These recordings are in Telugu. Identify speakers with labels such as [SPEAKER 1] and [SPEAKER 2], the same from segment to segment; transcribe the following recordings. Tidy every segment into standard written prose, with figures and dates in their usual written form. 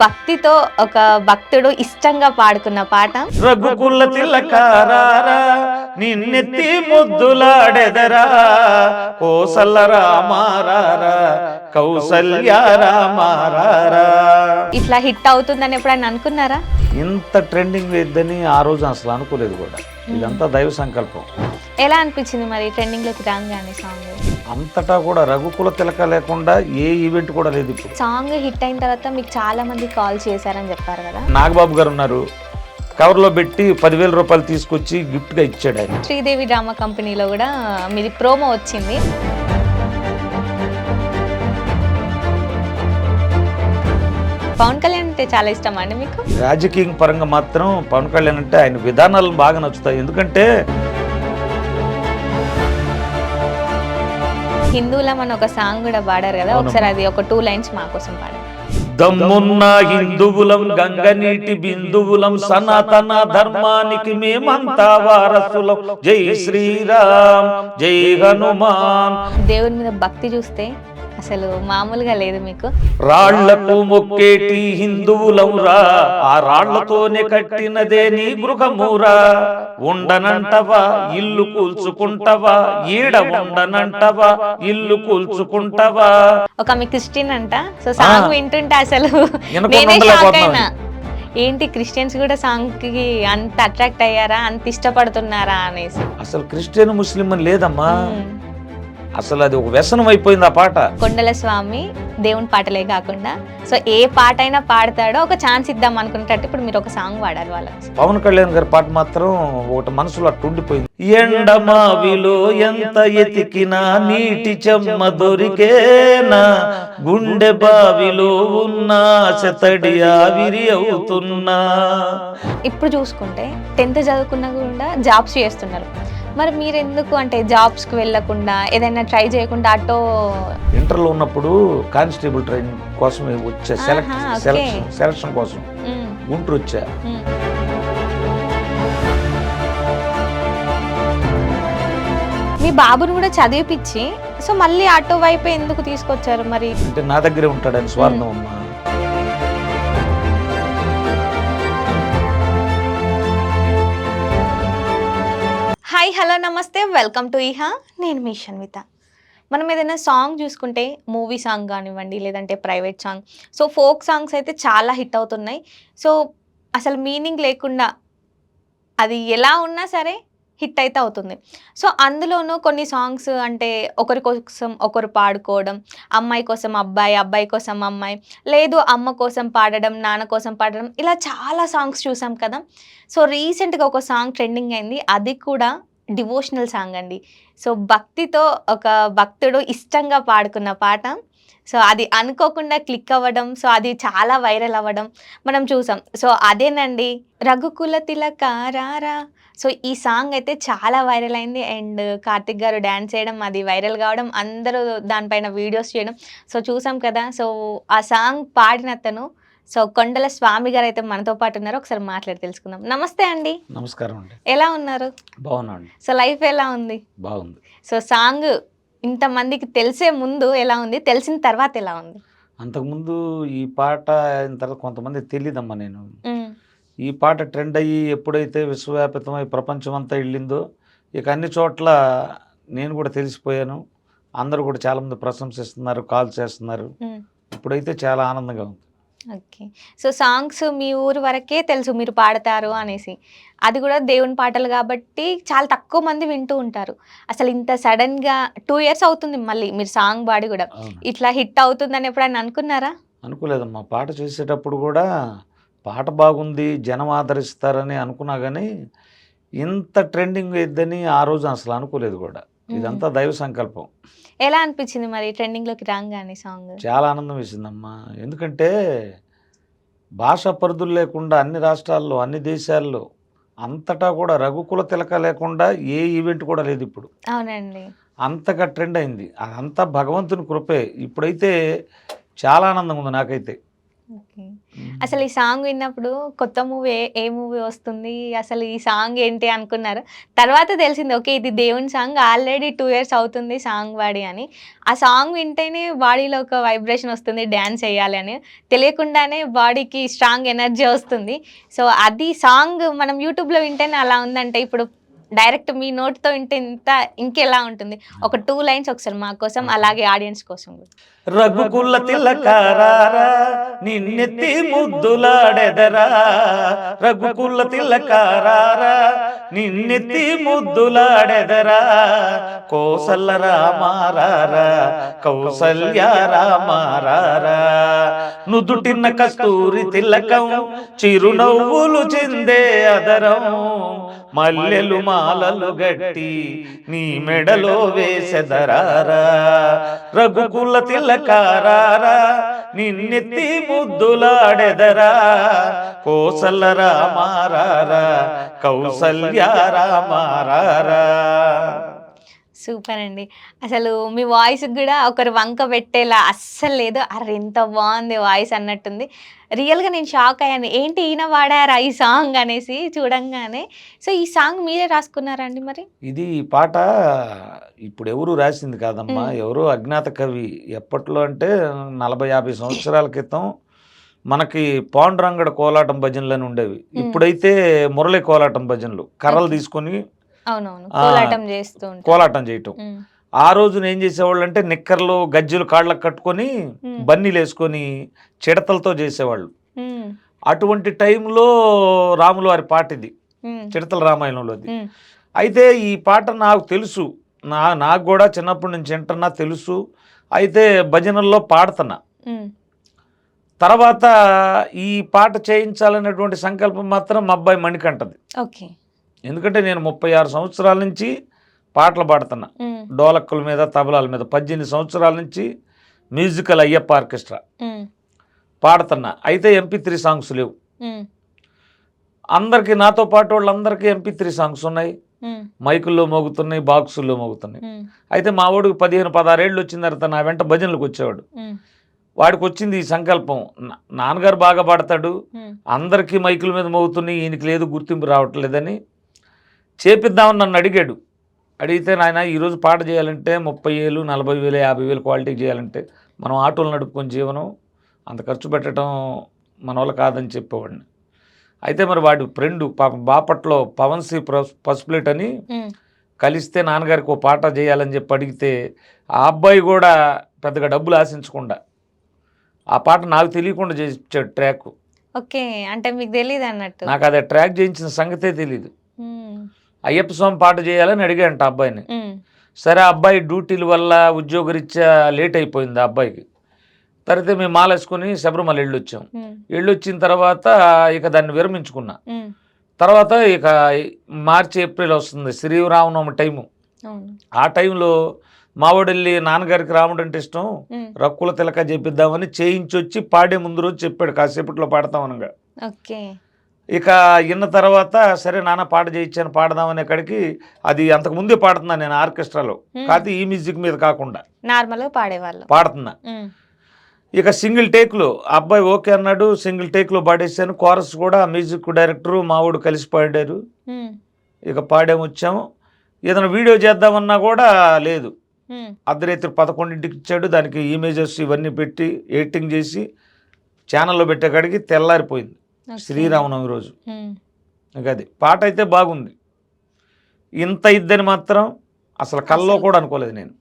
[SPEAKER 1] భక్తితో ఒక భక్తుడు ఇష్టంగా పాడుకున్న పాట
[SPEAKER 2] రఘుకుల తిలకారారా నిన్నెత్తి ముద్దులాడెదరా కోసల రామారారా కౌసల్య రామారారా.
[SPEAKER 1] ఇట్లా హిట్ అవుతుందని ఎప్పుడైనా అనుకున్నారా?
[SPEAKER 2] ఇంత ట్రెండింగ్ వేద్దని ఆ రోజు అసలు అనుకోలేదు కూడా. ఇదంతా దైవ సంకల్పం.
[SPEAKER 1] ఎలా అనిపించింది మరి ట్రెండింగ్ లోకి రాగానే సాంగ్?
[SPEAKER 2] అంతటా కూడా రఘుకుల తిలక లేకుండా ఏ ఈవెంట్ కూడా లేదు. ఇప్పుడు
[SPEAKER 1] సాంగ్ హిట్ అయిన తర్వాత మీకు చాలా మంది కాల్ చేశారని చెప్పారు కదా.
[SPEAKER 2] నాగబాబు గారు ఉన్నారు, కవర్లో పెట్టి 10,000 రూపాయలు తీసుకొచ్చి గిఫ్ట్గా ఇచ్చాడు ఆయన.
[SPEAKER 1] శ్రీదేవి డ్రామా కంపెనీలో కూడా మీది ప్రోమో వచ్చింది. పవన్ కళ్యాణ్ అంటే చాలా ఇష్టం అండి మీకు?
[SPEAKER 2] రాజకీయ పరంగా మాత్రం పవన్ కళ్యాణ్ అంటే ఆయన విధానాలు బాగా నచ్చుతాయి. ఎందుకంటే
[SPEAKER 1] హిందువులం అని ఒక సాంగ్ కూడా పాడారు కదా, ఒకసారి అది ఒక 2 లైన్స్ మా కోసం పాడారు.
[SPEAKER 2] దమ్మున్న హిందువులం గంగనీటి బిందువులం సనాతన ధర్మానికి మేమంతా వారసులం జై శ్రీరామ్ జై హనుమాన్.
[SPEAKER 1] దేవుని మీద భక్తి చూస్తే అసలు మామూలుగా లేదు మీకు.
[SPEAKER 2] రాళ్లకు మొక్కేటి హిందువులం రా, ఆ రాళ్లతోనే కట్టినదే నీ గృహమూరా. ఉండనంటవా ఇల్లు కూల్చుకుంటవా, ఈడ ఉండనంటవా ఇల్లు కూల్చుకుంటవా.
[SPEAKER 1] ఒక మీ క్రిస్టియన్ అంట, సో సాంగ్ వింటుంటే అసలు నేనే షాక్ అయినా. ఏంటి క్రిస్టియన్స్ కూడా సాంగ్ కి అంత అట్రాక్ట్ అయ్యారా, అంత ఇష్టపడుతున్నారా అనేసి.
[SPEAKER 2] అసలు క్రిస్టియన్ ముస్లిం అని లేదమ్మా, అసలు అది ఒక వ్యసనం అయిపోయింది ఆ పాట.
[SPEAKER 1] కొండల స్వామి దేవుని పాటలే కాకుండా సో ఏ పాట అయినా పాడతాడో ఒక ఛాన్స్ ఇద్దాం అనుకునేటట్టు ఇప్పుడు మీరు ఒక సాంగ్ పాడారు వాళ్ళ.
[SPEAKER 2] పవన్ కళ్యాణ్ గారి పాట మాత్రం ఒకటి మనసులో అట్టు ఉండిపోయింది. ఎండమావిలో ఎంత ఎతికినా నీటి చెమ్మ దొరికేనా, గుండె బావిలో ఉన్న శతడి ఆవిరి అవుతున్నా.
[SPEAKER 1] ఇప్పుడు చూసుకుంటే 10th చదువుకున్నా కూడా జాబ్స్ చేస్తున్నారు. మరి మీరు ఎందుకు అంటే జాబ్స్కి వెళ్ళకుండా ఏదైనా ట్రై చేయకుండా ఆటో?
[SPEAKER 2] ఇంటర్లో ఉన్నప్పుడు కానిస్టేబుల్ ట్రైనింగ్ కోసం వచ్చా, సెలక్షన్ కోసం గుంటూరు వచ్చా.
[SPEAKER 1] మీ బాబుని కూడా చదివిపించి సో మళ్ళీ ఆటో వైపు ఎందుకు తీసుకొచ్చారు మరి?
[SPEAKER 2] అంటే నా దగ్గరే ఉంటాడని స్వార్థం అమ్మా.
[SPEAKER 1] హాయ్ హలో నమస్తే, వెల్కమ్ టు ఈహా. నేను మీ షన్విత. మనం ఏదైనా సాంగ్ చూసుకుంటే మూవీ సాంగ్ కానివ్వండి లేదంటే private song, so folk songs అయితే చాలా హిట్ అవుతున్నాయి. సో అసలు మీనింగ్ లేకుండా అది ఎలా ఉన్నా సరే హిట్ అయితే అవుతుంది. సో అందులోనూ కొన్ని సాంగ్స్ అంటే ఒకరి కోసం ఒకరు పాడుకోవడం, అమ్మాయి కోసం అబ్బాయి, అబ్బాయి కోసం అమ్మాయి, లేదు అమ్మ కోసం పాడడం, నాన్న కోసం పాడడం, ఇలా చాలా సాంగ్స్ చూసాం కదా. సో రీసెంట్గా ఒక సాంగ్ ట్రెండింగ్ అయింది, అది కూడా డివోషనల్ సాంగ్ అండి. సో భక్తితో ఒక భక్తుడు ఇష్టంగా పాడుకున్న పాట. సో అది అనుకోకుండా క్లిక్ అవ్వడం, సో అది చాలా వైరల్ అవ్వడం మనం చూసాం. సో అదేనండి రఘుకుల తిలక రారా. సో ఈ సాంగ్ అయితే చాలా వైరల్ అయింది అండ్ కార్తిక్ గారు డ్యాన్స్ చేయడం, అది వైరల్ కావడం, అందరూ దానిపైన వీడియోస్ చేయడం సో చూసాం కదా. సో ఆ సాంగ్ పాడిన అతను సో కొండల స్వామి గారు అయితే మనతో పాటు ఉన్నారు, ఒకసారి మాట్లాడి తెలుసుకుందాం. నమస్తే అండి.
[SPEAKER 2] నమస్కారం అండి.
[SPEAKER 1] ఎలా ఉన్నారు?
[SPEAKER 2] బాగున్నాండి.
[SPEAKER 1] సో లైఫ్ ఎలా ఉంది?
[SPEAKER 2] బాగుంది.
[SPEAKER 1] సో సాంగ్ ఇంతమందికి తెలిసే ముందు ఎలా ఉంది, తెలిసిన తర్వాత ఎలా ఉంది?
[SPEAKER 2] అంతకుముందు ఈ పాట అయిన తర్వాత కొంతమంది తెలియదమ్మా. నేను ఈ పాట ట్రెండ్ అయ్యి ఎప్పుడైతే విశ్వవ్యాపితమై ప్రపంచం అంతా వెళ్ళిందో ఇక అన్ని చోట్ల నేను కూడా తెలిసిపోయాను. అందరూ కూడా చాలామంది ప్రశంసిస్తున్నారు, కాల్ చేస్తున్నారు. ఇప్పుడైతే చాలా ఆనందంగా ఉంది.
[SPEAKER 1] ఓకే. సో సాంగ్స్ మీ ఊరు వరకే తెలుసు మీరు పాడతారు అనేసి, అది కూడా దేవుని పాటలు కాబట్టి చాలా తక్కువ మంది వింటూ ఉంటారు. అసలు ఇంత సడన్గా 2 years అవుతుంది మళ్ళీ మీరు సాంగ్ పాడి కూడా, ఇట్లా హిట్ అవుతుందని ఎప్పుడైనా అనుకున్నారా?
[SPEAKER 2] అనుకోలేదమ్మా. పాట చేసేటప్పుడు కూడా పాట బాగుంది, జనం ఆదరిస్తారని అనుకున్నా కానీ ఇంత ట్రెండింగ్ వేద్దని ఆ రోజు అసలు అనుకోలేదు కూడా. ఇదంతా దైవ సంకల్పం.
[SPEAKER 1] ఎలా అనిపించింది మరి ట్రెండింగ్లోకి రాగానే సాంగ్?
[SPEAKER 2] చాలా ఆనందం వేసిందమ్మా. ఎందుకంటే భాషా పరిధులు లేకుండా అన్ని రాష్ట్రాల్లో, అన్ని దేశాల్లో అంతటా కూడా రఘుకుల తిలక లేకుండా ఏ ఈవెంట్ కూడా లేదు ఇప్పుడు.
[SPEAKER 1] అవునండి.
[SPEAKER 2] అంతగా ట్రెండ్ అయింది. అదంతా భగవంతుని కృపే. ఇప్పుడైతే చాలా ఆనందంగా ఉంది నాకైతే.
[SPEAKER 1] ఓకే. అసలు ఈ సాంగ్ విన్నప్పుడు కొత్త మూవీ ఏ మూవీ వస్తుంది? అసలు ఈ సాంగ్ ఏంటి అనుకున్నారు? తర్వాత తెలిసింది ఓకే. ఇది దేవుని సాంగ్ ఆల్రెడీ 2 ఇయర్స్ అవుతుంది సాంగ్ పాడి అని. ఆ సాంగ్ వింటేనే బాడీలో ఒక వైబ్రేషన్ వస్తుంది డాన్స్ ఎయ్యాలి అని. తెలియకుండానే బాడీకి స్ట్రాంగ్ ఎనర్జీ వస్తుంది. సో, అది సాంగ్ మనం యూట్యూబ్‌లో వింటేనే అలా ఉందంటే ఇప్పుడు డైరెక్ట్ మీ నోటితో వింటే ఇంకెలా ఉంటుంది? ఒక 2 లైన్స్ ఒకసారి మా కోసం అలాగే ఆడియన్స్ కోసం కూడా.
[SPEAKER 2] రఘుకుల తిలకారారా నిన్నెత్తి ముద్దులాడెదరా, రఘుకుల తిలకారారా నిన్నెత్తి ముద్దులాడెదరా, కోసల రామారారా కౌసల్య రామారారా, నుదుటిన్న కస్తూరి తిలకం చిరునవ్వులు చిందే అదరం, మల్లెలు మాలలు గట్టి నీ మెడలో వేసెదరారా, రఘుకుల తిలకారారా నిన్నెత్తి ముద్దులాడెదరా, కోసల రామారారా కౌసల్య రామారారా.
[SPEAKER 1] సూపర్ అండి. అసలు మీ వాయిస్ గూడా ఒకరు వంక పెట్టేలా అస్సలు లేదు. అరె! ఎంత బావుంది వాయిస్ అన్నట్టుంది. రియల్‌గా నేను షాక్ అయ్యాను. ఏంటి ఈయన వాడారా ఈ సాంగ్ అనేసి చూడంగానే. సో, ఈ సాంగ్ మీరే రాసుకున్నారా అండి మరి?
[SPEAKER 2] ఇది ఈ పాట ఇప్పుడు ఎవరు రాసింది కాదమ్మా, ఎవరో అజ్ఞాత కవి. ఎప్పట్లో అంటే 40, 50 సంవత్సరాల క్రితం మనకి పాండురంగడ కోలాటం భజనలని ఉండేవి. ఇప్పుడైతే మురళి కోలాటం భజనలు. కర్రలు తీసుకొని
[SPEAKER 1] అవునవును. కోలాటం చేస్తూ ఉంటారు.
[SPEAKER 2] కోలాటం చేయటం. ఆ రోజున ఏం చేసేవాళ్ళు అంటే నిక్కర్లు గజ్జెలు కాళ్ళకు కట్టుకొని బన్నీలు వేసుకొని చిడతలతో చేసేవాళ్ళు. అటువంటి టైంలో రాముల వారి పాట ఇది, చిడతల రామాయణంలోది. అయితే ఈ పాట నాకు తెలుసు, నాకు కూడా చిన్నప్పటి నుంచి వింటున్నా తెలుసు. అయితే భజనల్లో పాడుతున్నా. తర్వాత ఈ పాట చేయించాలనేటువంటి సంకల్పం మాత్రం మా అబ్బాయి మణికంఠది.
[SPEAKER 1] ఓకే.
[SPEAKER 2] ఎందుకంటే నేను 36 సంవత్సరాల నుంచి పాటలు పాడుతున్నా, డోలక్కుల మీద తబలాల మీద. 18 సంవత్సరాల నుంచి మ్యూజికల్ అయ్యప్ప ఆర్కెస్ట్రా పాడుతున్నా. అయితే MP3 సాంగ్స్ లేవు అందరికీ. నాతో పాటు వాళ్ళందరికీ MP3 సాంగ్స్ ఉన్నాయి, మైకుల్లో మోగుతున్నాయి, బాక్సుల్లో మోగుతున్నాయి. అయితే మా వాడికి 15-16 ఏళ్ళు వచ్చిన తర్వాత నా వెంట భజనలకు వచ్చేవాడు. వాడికి వచ్చింది ఈ సంకల్పం, నాన్నగారు బాగా పాడతాడు, అందరికీ మైకుల మీద మోగుతున్నాయి, ఈయనకి లేదు గుర్తింపు రావట్లేదని చేపిద్దామని నన్ను అడిగాడు. అడిగితే నాయన ఈరోజు పాట చేయాలంటే 30,000, 40,000, 50,000 క్వాలిటీ చేయాలంటే మనం ఆటోలు నడుపుకొని జీవనం, అంత ఖర్చు పెట్టడం మన వల్ల కాదని చెప్పేవాడిని. అయితే మరి వాడి ఫ్రెండ్ పాపం బాపట్లో పవన్ సి పసుపులేట్ అని కలిస్తే నాన్నగారికి ఓ పాట చేయాలని చెప్పి అడిగితే ఆ అబ్బాయి కూడా పెద్దగా డబ్బులు ఆశించకుండా ఆ పాట నాకు తెలియకుండా చేసి ఇచ్చాడు ట్రాక్.
[SPEAKER 1] ఓకే. అంటే మీకు తెలియదు అన్నట్టు.
[SPEAKER 2] నాకు అదే ట్రాక్ చేయించిన సంగతే తెలియదు. అయ్యప్ప స్వామి పాట చేయాలని అడిగాడంట అబ్బాయిని. సరే, అబ్బాయి డ్యూటీల వల్ల ఉద్యోగరీత్యా లేట్ అయిపోయింది ఆ అబ్బాయికి. తర్వాత మేము మాలేసుకొని శబరిమల వెళ్ళొచ్చాం. వెళ్ళొచ్చిన తర్వాత ఇక దాన్ని విరమించుకున్నా. తర్వాత ఇక మార్చి, ఏప్రిల్ వస్తుంది శ్రీరామనవమి టైము. ఆ టైంలో మావాడు వెళ్ళి నాన్నగారికి రాముడు అంటే ఇష్టం, రక్కుల తిలక చేపిద్దామని చేయించొచ్చి పాడే ముందు రోజు చెప్పాడు కాసేపట్లో పాడతామనగా. ఇక విన్న తర్వాత సరే నాన్న పాట చేయించాను పాడదామనే కాడికి అది అంతకుముందే పాడుతున్నా నేను ఆర్కెస్ట్రాలో, కాకపోతే ఈ మ్యూజిక్ మీద కాకుండా
[SPEAKER 1] నార్మల్గా పాడేవాళ్ళు పాడుతున్నా.
[SPEAKER 2] ఇక సింగిల్ టేక్లో అబ్బాయి ఓకే అన్నాడు, సింగిల్ టేక్లో పాడేసాను. కోరస్ కూడా మ్యూజిక్ డైరెక్టరు మావాడు కలిసి పాడారు. ఇక పాడేమొచ్చాము. ఏదైనా వీడియో చేద్దామన్నా కూడా లేదు. అర్ధరాత్రి 11ంటికి ఇచ్చాడు. దానికి ఇమేజెస్ ఇవన్నీ పెట్టి ఎడిటింగ్ చేసి ఛానల్లో పెట్టే కాడికి తెల్లారిపోయింది శ్రీరామనవమి రోజు. ఇంకా అది పాట అయితే బాగుంది. ఇంత ఇద్దని మాత్రం అసలు కల్లో కూడా అనుకోలేదు నేను.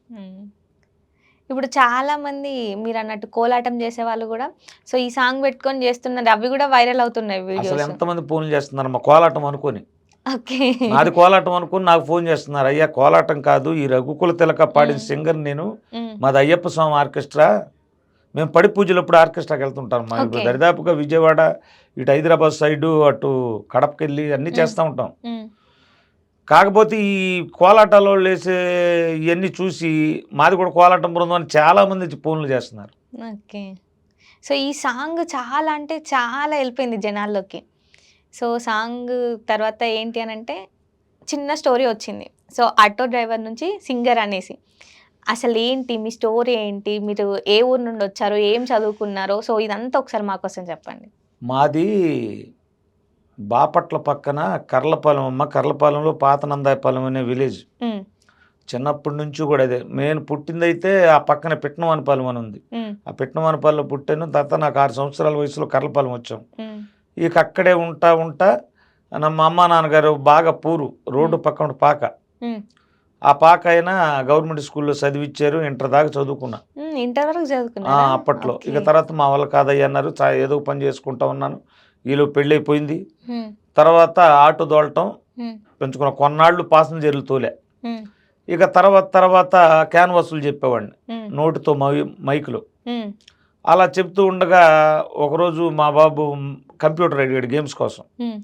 [SPEAKER 1] ఇప్పుడు చాలా మంది మీరు అన్నట్టు కోలాటం చేసే వాళ్ళు కూడా సో ఈ సాంగ్ పెట్టుకొని చేస్తున్నారు, అవి కూడా వైరల్ అవుతున్నాయి వీడియోస్.
[SPEAKER 2] అసలు ఎంతమంది ఫోన్లు చేస్తున్నారు మా కోలాటం అనుకొని.
[SPEAKER 1] ఓకే.
[SPEAKER 2] నాది కోలాటం అనుకుని నాకు ఫోన్ చేస్తున్నారు, అయ్యా కోలాటం కాదు ఈ రఘుకుల తిలక పాడిన సింగర్ నేను, మాది అయ్యప్ప స్వామి ఆర్కెస్ట్రా, మేము పడి పూజలప్పుడు ఆర్కెస్ట్రాకి వెళ్తుంటాం. మా ఇప్పుడు దరిదాపుగా విజయవాడ, ఇటు హైదరాబాద్ సైడు, అటు కడపకి వెళ్ళి అన్నీ చేస్తూ ఉంటాం. కాకపోతే ఈ కోలాటాలో వేసే ఇవన్నీ చూసి మాది కూడా కోలాటం బృందం అని చాలామంది ఫోన్లు చేస్తున్నారు.
[SPEAKER 1] ఓకే. సో ఈ సాంగ్ చాలా అంటే చాలా వెళ్ళిపోయింది జనాల్లోకి. సో సాంగ్ తర్వాత ఏంటి అని అంటే చిన్న స్టోరీ వచ్చింది. సో ఆటో డ్రైవర్ నుంచి సింగర్ అనేసి అసలు ఏంటి మీ స్టోరీ ఏంటి, మీరు ఏ ఊరు నుండి వచ్చారు, ఏం చదువుకున్నారో, సో ఇదంతా ఒకసారి మా కోసం చెప్పండి.
[SPEAKER 2] మాది బాపట్ల పక్కన కర్లపాలెం అమ్మ. కర్లపాలెంలో పాతనందాయపాలెం అనే విలేజ్.
[SPEAKER 1] ఉమ్,
[SPEAKER 2] చిన్నప్పటి నుంచి కూడా అదే. నేను పుట్టిందైతే ఆ పక్కన పిట్నవానిపాలెం అని ఉంది.
[SPEAKER 1] ఉమ్,
[SPEAKER 2] ఆ పిట్నవానిపాలెంలో పుట్టాను. తర్వాత నాకు 6 సంవత్సరాల వయసులో కర్లపాలెం వచ్చాం.
[SPEAKER 1] ఉమ్,
[SPEAKER 2] ఇక అక్కడే ఉంటా ఉంటా మా అమ్మ నాన్నగారు బాగా పూరు రోడ్డు పక్కన పాక.
[SPEAKER 1] ఉమ్,
[SPEAKER 2] ఆ పాక అయినా గవర్నమెంట్ స్కూల్లో చదివిచ్చారు. ఇంటర్ దాకా చదువుకున్నా
[SPEAKER 1] ఇంటర్ వరకు చదువుకున్నారా?
[SPEAKER 2] అప్పట్లో.
[SPEAKER 1] ఓకే.
[SPEAKER 2] ఇక తర్వాత మా వాళ్ళు కాదయ్య అన్నారు. ఏదో పని చేసుకుంటా ఉన్నాను. ఈలో పెళ్ళైపోయింది.
[SPEAKER 1] ఉమ్,
[SPEAKER 2] తర్వాత ఆటో తోలటం
[SPEAKER 1] ఉమ్,
[SPEAKER 2] పెంచుకున్న. కొన్నాళ్ళు పాసింజర్లు తోలే.
[SPEAKER 1] ఉమ్,
[SPEAKER 2] ఇక తర్వాత క్యాన్వాసులు చెప్పేవాడిని
[SPEAKER 1] ఉమ్,
[SPEAKER 2] నోటితో మైకులో.
[SPEAKER 1] ఉమ్,
[SPEAKER 2] అలా చెప్తూ ఉండగా ఒకరోజు మా బాబు కంప్యూటర్ అడిగాడు గేమ్స్ కోసం.
[SPEAKER 1] ఉమ్,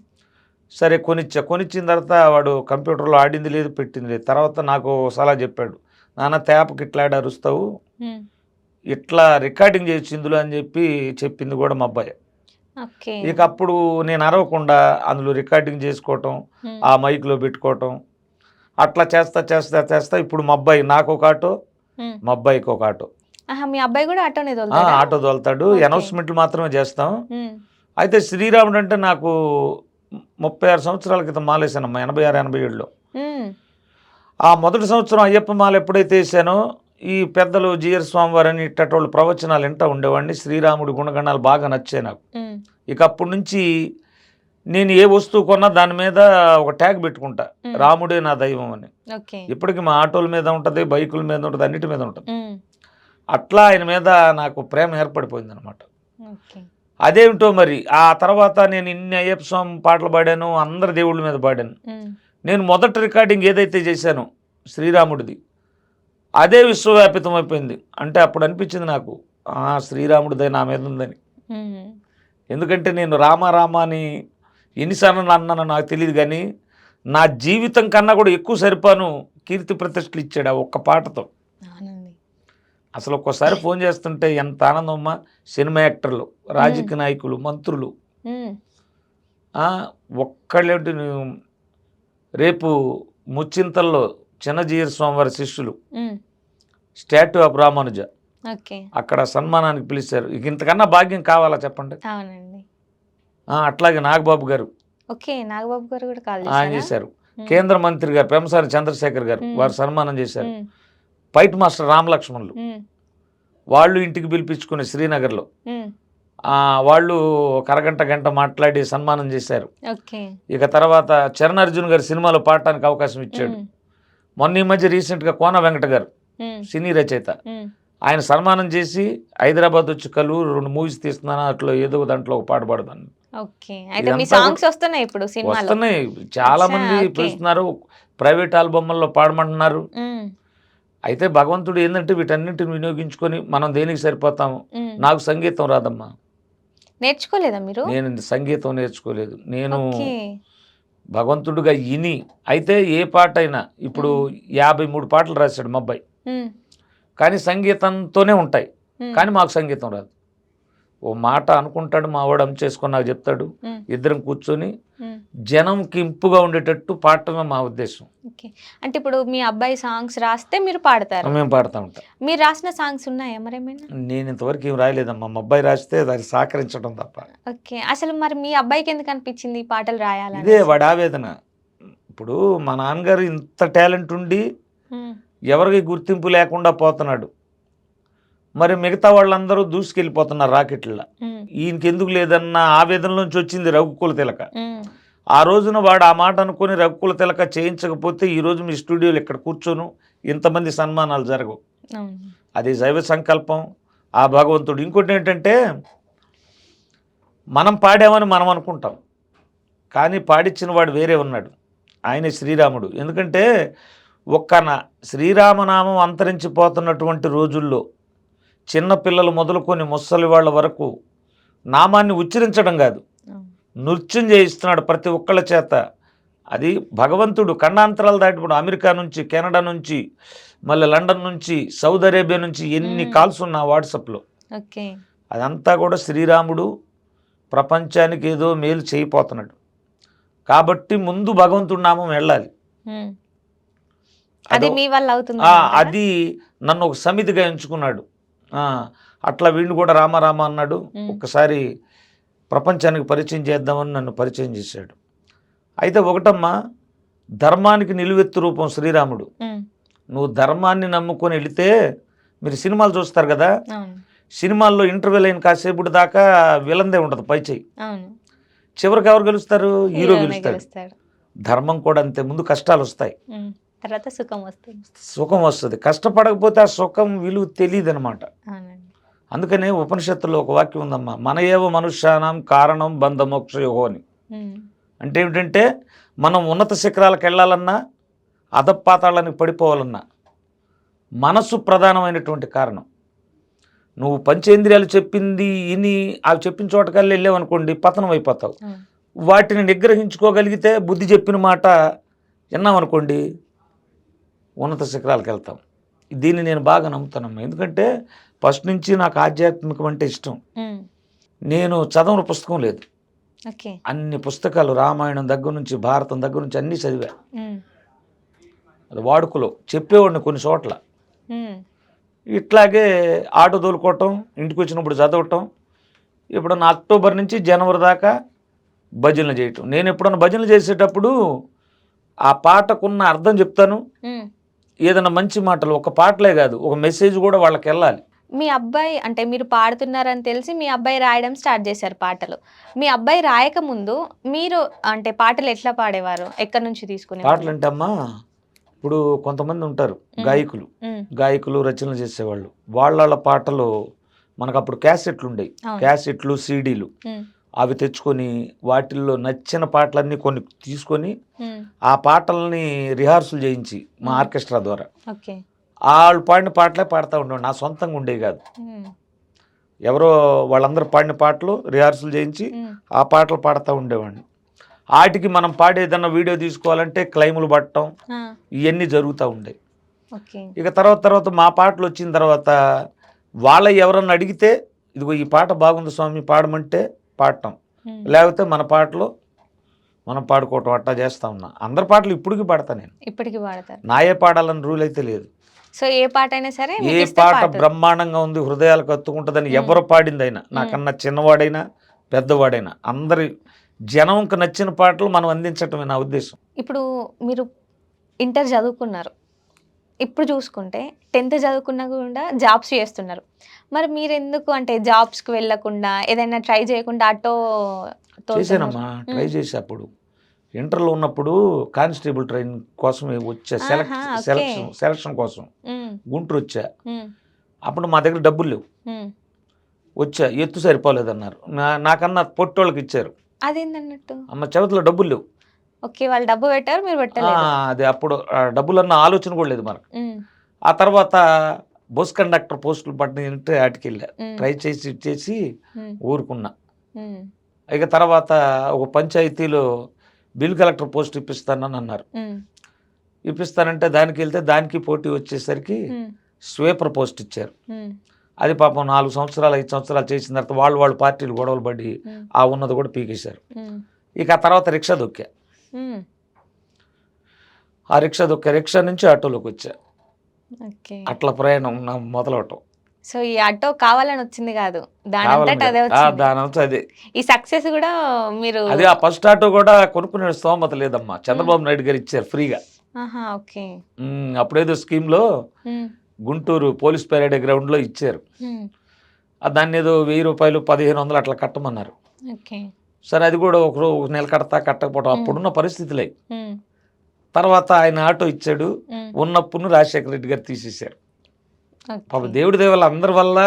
[SPEAKER 2] సరే కొనిచ్చిన తర్వాత వాడు కంప్యూటర్లో ఆడింది లేదు పెట్టింది లేదు. తర్వాత నాకు సలహా చెప్పాడు, నాన్న తేపకి ఇట్లా అరుస్తావు,
[SPEAKER 1] ఉమ్,
[SPEAKER 2] ఇట్లా రికార్డింగ్ చేయొచ్చు ఇందులో అని చెప్పింది కూడా మా అబ్బాయి.
[SPEAKER 1] ఓకే.
[SPEAKER 2] ఇక అప్పుడు నేను అరవకుండా అందులో రికార్డింగ్ చేసుకోవటం,
[SPEAKER 1] ఉమ్,
[SPEAKER 2] ఆ మైక్లో పెట్టుకోవటం, అట్లా చేస్తా ఇప్పుడు మా అబ్బాయి నాకు ఒక ఆటో,
[SPEAKER 1] ఉమ్.
[SPEAKER 2] మా అబ్బాయికి ఒక ఆటో.
[SPEAKER 1] ఆహా, మీ అబ్బాయి కూడా ఆటోనే తోలుతాడా?
[SPEAKER 2] ఆటో తోలుతాడు.
[SPEAKER 1] ఓకే.
[SPEAKER 2] అనౌన్స్మెంట్లు మాత్రమే చేస్తాం.
[SPEAKER 1] ఉమ్,
[SPEAKER 2] అయితే శ్రీరాముడు అంటే నాకు 36 సంవత్సరాల క్రితం మాలేశానమ్మా, 86, 87లో.
[SPEAKER 1] ఉమ్,
[SPEAKER 2] ఆ మొదటి సంవత్సరం అయ్యప్ప మాల ఎప్పుడైతే వేసానో ఈ పెద్దలు జిఆర్ స్వామివారని ఇట్టటోళ్ళు ప్రవచనాలు వింటూ ఉండేవాడిని. శ్రీరాముడి గుణగణాలు బాగా నచ్చాయి నాకు.
[SPEAKER 1] ఉమ్,
[SPEAKER 2] ఇక అప్పటి నుంచి నేను ఏ వస్తువు కొన్నా దాని మీద ఒక ట్యాగ్ పెట్టుకుంటా,
[SPEAKER 1] ఉమ్.
[SPEAKER 2] రాముడే నా దైవం అని.
[SPEAKER 1] ఓకే.
[SPEAKER 2] ఇప్పటికి మా ఆటోల మీద ఉంటుంది, బైకుల మీద ఉంటుంది, అన్నిటి మీద ఉంటుంది.
[SPEAKER 1] ఉమ్,
[SPEAKER 2] అట్లా ఆయన మీద నాకు ప్రేమ ఏర్పడిపోయింది అనమాట.
[SPEAKER 1] ఓకే.
[SPEAKER 2] అదేమిటో మరి ఆ తర్వాత నేను ఇన్ని అయ్యప్ప స్వామి పాటలు పాడాను, అందరి దేవుళ్ళ మీద పాడాను.
[SPEAKER 1] ఉమ్,
[SPEAKER 2] నేను మొదటి రికార్డింగ్ ఏదైతే చేశానో శ్రీరాముడిది, అదే విశ్వవ్యాపితం అయిపోయింది. అంటే అప్పుడు అనిపించింది నాకు, శ్రీరాముడిదే నా మీద ఉందని.
[SPEAKER 1] ఉమ్,
[SPEAKER 2] ఎందుకంటే నేను రామ అని ఎన్నిసార్లు అన్నానో నాకు తెలియదు, కానీ నా జీవితం కన్నా కూడా ఎక్కువ సరిపాను కీర్తి ప్రతిష్టలు ఇచ్చాడు ఆ ఒక్క పాటతో.
[SPEAKER 1] అవునండి.
[SPEAKER 2] అసలు ఒక్కోసారి ఫోన్ చేస్తుంటే ఎంత ఆనందమ్మా. సినిమా యాక్టర్లు, రాజకీయ నాయకులు, మంత్రులు
[SPEAKER 1] ఉమ్,
[SPEAKER 2] ఒక్కళ్ళేంటి, రేపు ముచ్చింతల్లో చిన్నజీయర్ స్వామివారి శిష్యులు
[SPEAKER 1] ఉమ్,
[SPEAKER 2] స్టాట్యూ ఆఫ్ రామానుజ
[SPEAKER 1] ఓకే.
[SPEAKER 2] అక్కడ సన్మానానికి పిలిచారు. ఇక ఇంతకన్నా భాగ్యం కావాలా చెప్పండి.
[SPEAKER 1] అవునండి.
[SPEAKER 2] అట్లాగే నాగబాబు గారు
[SPEAKER 1] ఓకే, నాగబాబు గారు కూడా కాల్
[SPEAKER 2] ఆయన
[SPEAKER 1] చేశారా?
[SPEAKER 2] చేశారు.
[SPEAKER 1] ఉమ్,
[SPEAKER 2] కేంద్ర మంత్రి గారు పెంసాని చంద్రశేఖర్ గారు
[SPEAKER 1] ఉమ్.
[SPEAKER 2] వారు సన్మానం చేశారు.
[SPEAKER 1] ఉమ్,
[SPEAKER 2] ఫైట్ మాస్టర్ రామలక్ష్మణులు
[SPEAKER 1] ఉమ్,
[SPEAKER 2] వాళ్ళు ఇంటికి పిలిపించుకుని శ్రీనగర్లో
[SPEAKER 1] ఉమ్,
[SPEAKER 2] వాళ్ళు ఒక గంట మాట్లాడి సన్మానం చేశారు.
[SPEAKER 1] ఓకే.
[SPEAKER 2] ఇక తర్వాత చరణ్ అర్జున్ గారు సినిమాలో పాడటానికి అవకాశం ఇచ్చాడు.
[SPEAKER 1] ఉమ్,
[SPEAKER 2] మొన్న ఈ మధ్య రీసెంట్గా కోన వెంకట గారు
[SPEAKER 1] ఉమ్,
[SPEAKER 2] సినీ రచయిత,
[SPEAKER 1] ఉమ్,
[SPEAKER 2] ఆయన సన్మానం చేసి హైదరాబాద్ వచ్చి కలు 2 మూవీస్ తీస్తున్నాను, అట్లా ఏదో దాంట్లో ఒక పాట పాడదాన్ని.
[SPEAKER 1] ఓకే. అయితే మీ
[SPEAKER 2] ఇదంతా
[SPEAKER 1] సాంగ్స్ వస్తున్నాయి ఇప్పుడు సినిమాలో?
[SPEAKER 2] వస్తున్నాయి, చాలా మంది
[SPEAKER 1] ఓకే.
[SPEAKER 2] పిలుస్తున్నారు, ప్రైవేట్ ఆల్బమ్లలో పాడమంటున్నారు.
[SPEAKER 1] ఉమ్,
[SPEAKER 2] అయితే భగవంతుడు ఏంటంటే వీటన్నింటిని వినియోగించుకొని మనం దేనికి సరిపోతాము.
[SPEAKER 1] ఉమ్.
[SPEAKER 2] నాకు సంగీతం రాదమ్మా,
[SPEAKER 1] నేర్చుకోలేదా మీరు?
[SPEAKER 2] నేను సంగీతం నేర్చుకోలేదు. నేను
[SPEAKER 1] ఓకే.
[SPEAKER 2] భగవంతుడిగా ఇని, అయితే ఏ పాట అయినా ఇప్పుడు 53 పాటలు రాశాడు మా అబ్బాయి,
[SPEAKER 1] ఉమ్,
[SPEAKER 2] కానీ సంగీతంతోనే ఉంటాయి,
[SPEAKER 1] ఉమ్,
[SPEAKER 2] కానీ మాకు సంగీతం రాదు. ఓ మాట అనుకుంటాడు మా వాడు, చేసుకొని నాకు చెప్తాడు,
[SPEAKER 1] ఉమ్,
[SPEAKER 2] ఇద్దరం కూర్చొని
[SPEAKER 1] ఉమ్.
[SPEAKER 2] జనంకి ఇంపుగా ఉండేటట్టు పాడటమే మా ఉద్దేశం.
[SPEAKER 1] ఓకే. అంటే ఇప్పుడు మీ అబ్బాయి సాంగ్స్ రాస్తే మీరు పాడతారు.
[SPEAKER 2] మేము పాడుతూ ఉంటాం.
[SPEAKER 1] మీరు రాసిన సాంగ్స్ ఉన్నాయా మరేమైనా?
[SPEAKER 2] నేను ఇంతవరకు ఏం రాయలేదమ్మా, మా అబ్బాయి రాస్తే దాన్ని సహకరించడం తప్ప.
[SPEAKER 1] ఓకే. అసలు మరి మీ అబ్బాయికి ఎందుకు అనిపించింది ఈ పాటలు రాయాలని?
[SPEAKER 2] ఇదే వాడి ఆవేదన. ఇప్పుడు మా నాన్నగారు ఇంత టాలెంట్ ఉండి
[SPEAKER 1] ఉమ్,
[SPEAKER 2] ఎవరికి గుర్తింపు లేకుండా పోతున్నాడు, మరి మిగతా వాళ్ళందరూ దూసుకెళ్ళిపోతున్నారు రాకెట్ల.
[SPEAKER 1] ఉమ్,
[SPEAKER 2] ఈయనకి ఎందుకు లేదన్న ఆవేదనలోంచి వచ్చింది రఘుకుల తిలక.
[SPEAKER 1] ఉమ్,
[SPEAKER 2] ఆ రోజున వాడు ఆ మాట అనుకుని రఘుకుల తిలక చేయించకపోతే ఈరోజు మీ స్టూడియోలో ఇక్కడ కూర్చోను, ఇంతమంది సన్మానాలు జరగవు.
[SPEAKER 1] అవును.
[SPEAKER 2] అది దైవ సంకల్పం, ఆ భగవంతుడు. ఇంకోటి ఏంటంటే మనం పాడామని మనం అనుకుంటాం, కానీ పాడించిన వాడు వేరే ఉన్నాడు, ఆయన శ్రీరాముడు. ఎందుకంటే శ్రీరామనామం అంతరించిపోతున్నటువంటి రోజుల్లో చిన్నపిల్లలు మొదలుకొని ముసలి వాళ్ళ వరకు నామాన్ని ఉచ్చరించడం కాదు,
[SPEAKER 1] అవును.
[SPEAKER 2] నృత్యం చేయిస్తున్నాడు ప్రతి ఒక్కళ్ళ చేత. అది భగవంతుడు ఖండాంతరాలు దాటిపోవడం. అమెరికా నుంచి, కెనడా నుంచి, మళ్ళీ లండన్ నుంచి, సౌదీ అరేబియా నుంచి ఎన్ని కాల్స్ ఉన్నా వాట్సాప్లో,
[SPEAKER 1] ఓకే.
[SPEAKER 2] అదంతా కూడా శ్రీరాముడు ప్రపంచానికి ఏదో మేలు చేయిపోతున్నాడు. కాబట్టి ముందు భగవంతుడి నామం వెళ్ళాలి.
[SPEAKER 1] ఉమ్. అది మీ వల్ల అవుతుంది.
[SPEAKER 2] అది నన్ను ఒక సమితిగా ఎంచుకున్నాడు. అట్లా వీడిని కూడా రామ అన్నాడు. ఒక్కసారి ప్రపంచానికి పరిచయం చేద్దామని నన్ను పరిచయం చేశాడు. అయితే ఒకటమ్మా, ధర్మానికి నిలువెత్తు రూపం శ్రీరాముడు. నువ్వు ధర్మాన్ని నమ్ముకొని వెళితే, మీరు సినిమాలు చూస్తారు కదా, సినిమాల్లో ఇంటర్వెల్ అయిన కాసేపుడు దాకా విలందే ఉంటుంది పై చేయి, చివరికి ఎవరు గెలుస్తారు? హీరో గెలుస్తాడు. ధర్మం కూడా అంతే, ముందు కష్టాలు వస్తాయి,
[SPEAKER 1] తర్వాత సుఖం వస్తుంది.
[SPEAKER 2] సుఖం వస్తుంది. కష్టపడకపోతే ఆ సుఖం విలువ తెలియదు అనమాట. అందుకనే ఉపనిషత్తులో ఒక వాక్యం ఉందమ్మా, మన ఏవ మనుష్యానం కారణం బంధ మోక్ష యోగో అని. అంటే ఏమిటంటే, మనం ఉన్నత శిఖరాలకు వెళ్ళాలన్నా అధపాతాళానికి పడిపోవాలన్నా మనసు ప్రధానమైనటువంటి కారణం. నువ్వు పంచేంద్రియాలు చెప్పింది ఇని అవి చెప్పిన చోటకల్లా వెళ్ళావనుకోండి, పతనం అయిపోతావు. వాటిని నిగ్రహించుకోగలిగితే, బుద్ధి చెప్పిన మాట విన్నామనుకోండి, ఉన్నత శిఖరాలకు వెళ్తాం. దీన్ని నేను బాగా నమ్ముతానమ్మా. ఎందుకంటే ఫస్ట్ నుంచి నాకు ఆధ్యాత్మికం అంటే ఇష్టం. నేను చదవని పుస్తకం లేదు, అన్ని పుస్తకాలు, రామాయణం దగ్గర నుంచి భారతం దగ్గర నుంచి అన్నీ చదివా. అది వాడుకలో చెప్పేవాడిని కొన్ని చోట్ల. ఇట్లాగే ఆటో తోలుకోవటం, ఇంటికి వచ్చినప్పుడు చదవటం. ఇప్పుడు అక్టోబర్ నుంచి జనవరి దాకా భజనలు చేయటం. నేను ఎప్పుడన్నా భజనలు చేసేటప్పుడు ఆ పాటకున్న అర్థం చెప్తాను. ఏదైనా మంచి మాటలు, ఒక పాటలే కాదు, ఒక మెసేజ్ కూడా వాళ్ళకి వెళ్ళాలి.
[SPEAKER 1] మీ అబ్బాయి అంటే మీరు పాడుతున్నారని తెలిసి మీ అబ్బాయి రాయడం స్టార్ట్ చేశారు పాటలు. మీ అబ్బాయి రాయకముందు మీరు అంటే పాటలు ఎట్లా పాడేవారు? ఎక్కడి నుంచి తీసుకునే
[SPEAKER 2] పాటలు? అంటే అమ్మా, ఇప్పుడు కొంతమంది ఉంటారు గాయకులు రచనలు చేసేవాళ్ళు. వాళ్ళ పాటలు మనకు అప్పుడు క్యాసెట్లు ఉండేవి, క్యాసెట్లు, సీడీలు. అవి తెచ్చుకొని వాటిల్లో నచ్చిన పాటలన్నీ కొన్ని తీసుకొని ఆ పాటల్ని రిహార్సల్ చేయించి మా ఆర్కెస్ట్రా ద్వారా వాళ్ళు పాడిన పాటలే పాడుతూ ఉండేవాడు. నా సొంతంగా ఉండేవి కాదు, ఎవరో వాళ్ళందరూ పాడిన పాటలు రిహార్సల్ చేయించి ఆ పాటలు పాడుతూ ఉండేవాడిని. వాటికి మనం పాడేదన్నా వీడియో తీసుకోవాలంటే క్లైములు పట్టడం ఇవన్నీ జరుగుతూ ఉండేవి. ఇక తర్వాత మా పాటలు వచ్చిన తర్వాత వాళ్ళ ఎవరన్నా అడిగితే, ఇదిగో ఈ పాట బాగుంది స్వామి పాడమంటే పాడటం, లేకపోతే మన పాటలు మనం పాడుకోవటం అట్టా చేస్తా ఉన్నా. అందరి పాటలు ఇప్పటికీ పాడతా నేను.
[SPEAKER 1] ఇప్పటికీ పాడతారు?
[SPEAKER 2] నాయే పాడాలని రూల్ అయితే లేదు.
[SPEAKER 1] సో ఏ పాట అయినా సరే,
[SPEAKER 2] ఏ పాట బ్రహ్మాండంగా ఉంది, హృదయాలకు కత్తుకుంటుందని ఎవరు పాడిందైనా, నాకన్నా చిన్నవాడైనా పెద్దవాడైనా, అందరి జనంకి నచ్చిన పాటలు మనం అందించటమే నా ఉద్దేశం.
[SPEAKER 1] ఇప్పుడు మీరు ఇంటర్ చదువుకున్నారు, ఇప్పుడు చూసుకుంటే 10th చదువుకున్నా కూడా జాబ్స్ చేస్తున్నారు. మరి మీరు ఎందుకు అంటే జాబ్స్కి వెళ్ళకుండా ఏదైనా ట్రై చేయకుండా ఆటో
[SPEAKER 2] చేశానమ్మా? ట్రై చేసా. అప్పుడు ఇంటర్లో ఉన్నప్పుడు కానిస్టేబుల్ ట్రైన్ కోసం వచ్చా, సెలక్షన్ కోసం గుంటూరు వచ్చా. అప్పుడు మా దగ్గర డబ్బులు లేవు, వచ్చా. ఎత్తు సరిపోలేదన్నారు, నాకన్నా పొట్టోళ్ళకి ఇచ్చారు.
[SPEAKER 1] అదేంటన్నట్టు?
[SPEAKER 2] అమ్మ చేతిలో డబ్బులు లేవు.
[SPEAKER 1] ఓకే, వాళ్ళు డబ్బు పెట్టారు, మీరు పెట్టలేదు.
[SPEAKER 2] అది అప్పుడు డబ్బులు అన్న ఆలోచన కూడా లేదు మనకు. ఆ తర్వాత బస్ కండక్టర్ పోస్టులు పడినంటే వాటికి వెళ్ళా, ట్రై చేసి ఊరుకున్నా. ఇక తర్వాత ఒక పంచాయతీలో బిల్ కలెక్టర్ పోస్ట్ ఇప్పిస్తానని అన్నారు. ఇప్పిస్తానంటే దానికి వెళ్తే దానికి పోటీ వచ్చేసరికి స్వీపర్ పోస్ట్ ఇచ్చారు. అది పాపం 4 సంవత్సరాలు 5 సంవత్సరాలు చేసిన తర్వాత వాళ్ళు పార్టీలు గొడవలు పడి ఆ ఉన్నది కూడా పీకేశారు. ఇక ఆ తర్వాత రిక్షా దొక్కా. ఆ రిక్షా నుంచి ఆటోలోకి వచ్చా. అట్లా ప్రయాణం మొదలవటం.
[SPEAKER 1] సో ఈ ఆటో కావాలని వచ్చింది కాదు, దాని
[SPEAKER 2] అదే
[SPEAKER 1] ఈ సక్సెస్ కూడా మీరు
[SPEAKER 2] అదే. ఆ ఫస్ట్ ఆటో కూడా కొనుక్కునే స్తోమత లేదమ్మా, చంద్రబాబు నాయుడు గారు ఇచ్చారు ఫ్రీగా. అప్పుడేదో స్కీమ్ లో గుంటూరు పోలీస్ పెరేడ్ గ్రౌండ్ లో ఇచ్చారు. దాన్ని ఏదో 1000 రూపాయలు 1500 అట్లా కట్టమన్నారు. సరే, అది కూడా ఒక నెల కట్టకపోవడం అప్పుడున్న పరిస్థితులే. తర్వాత ఆయన ఆటో ఇచ్చాడు, ఉన్నప్పుడు రాజశేఖర రెడ్డి గారు తీసేశారు. పాప దేవుడి దేవల్ల అందరి వల్ల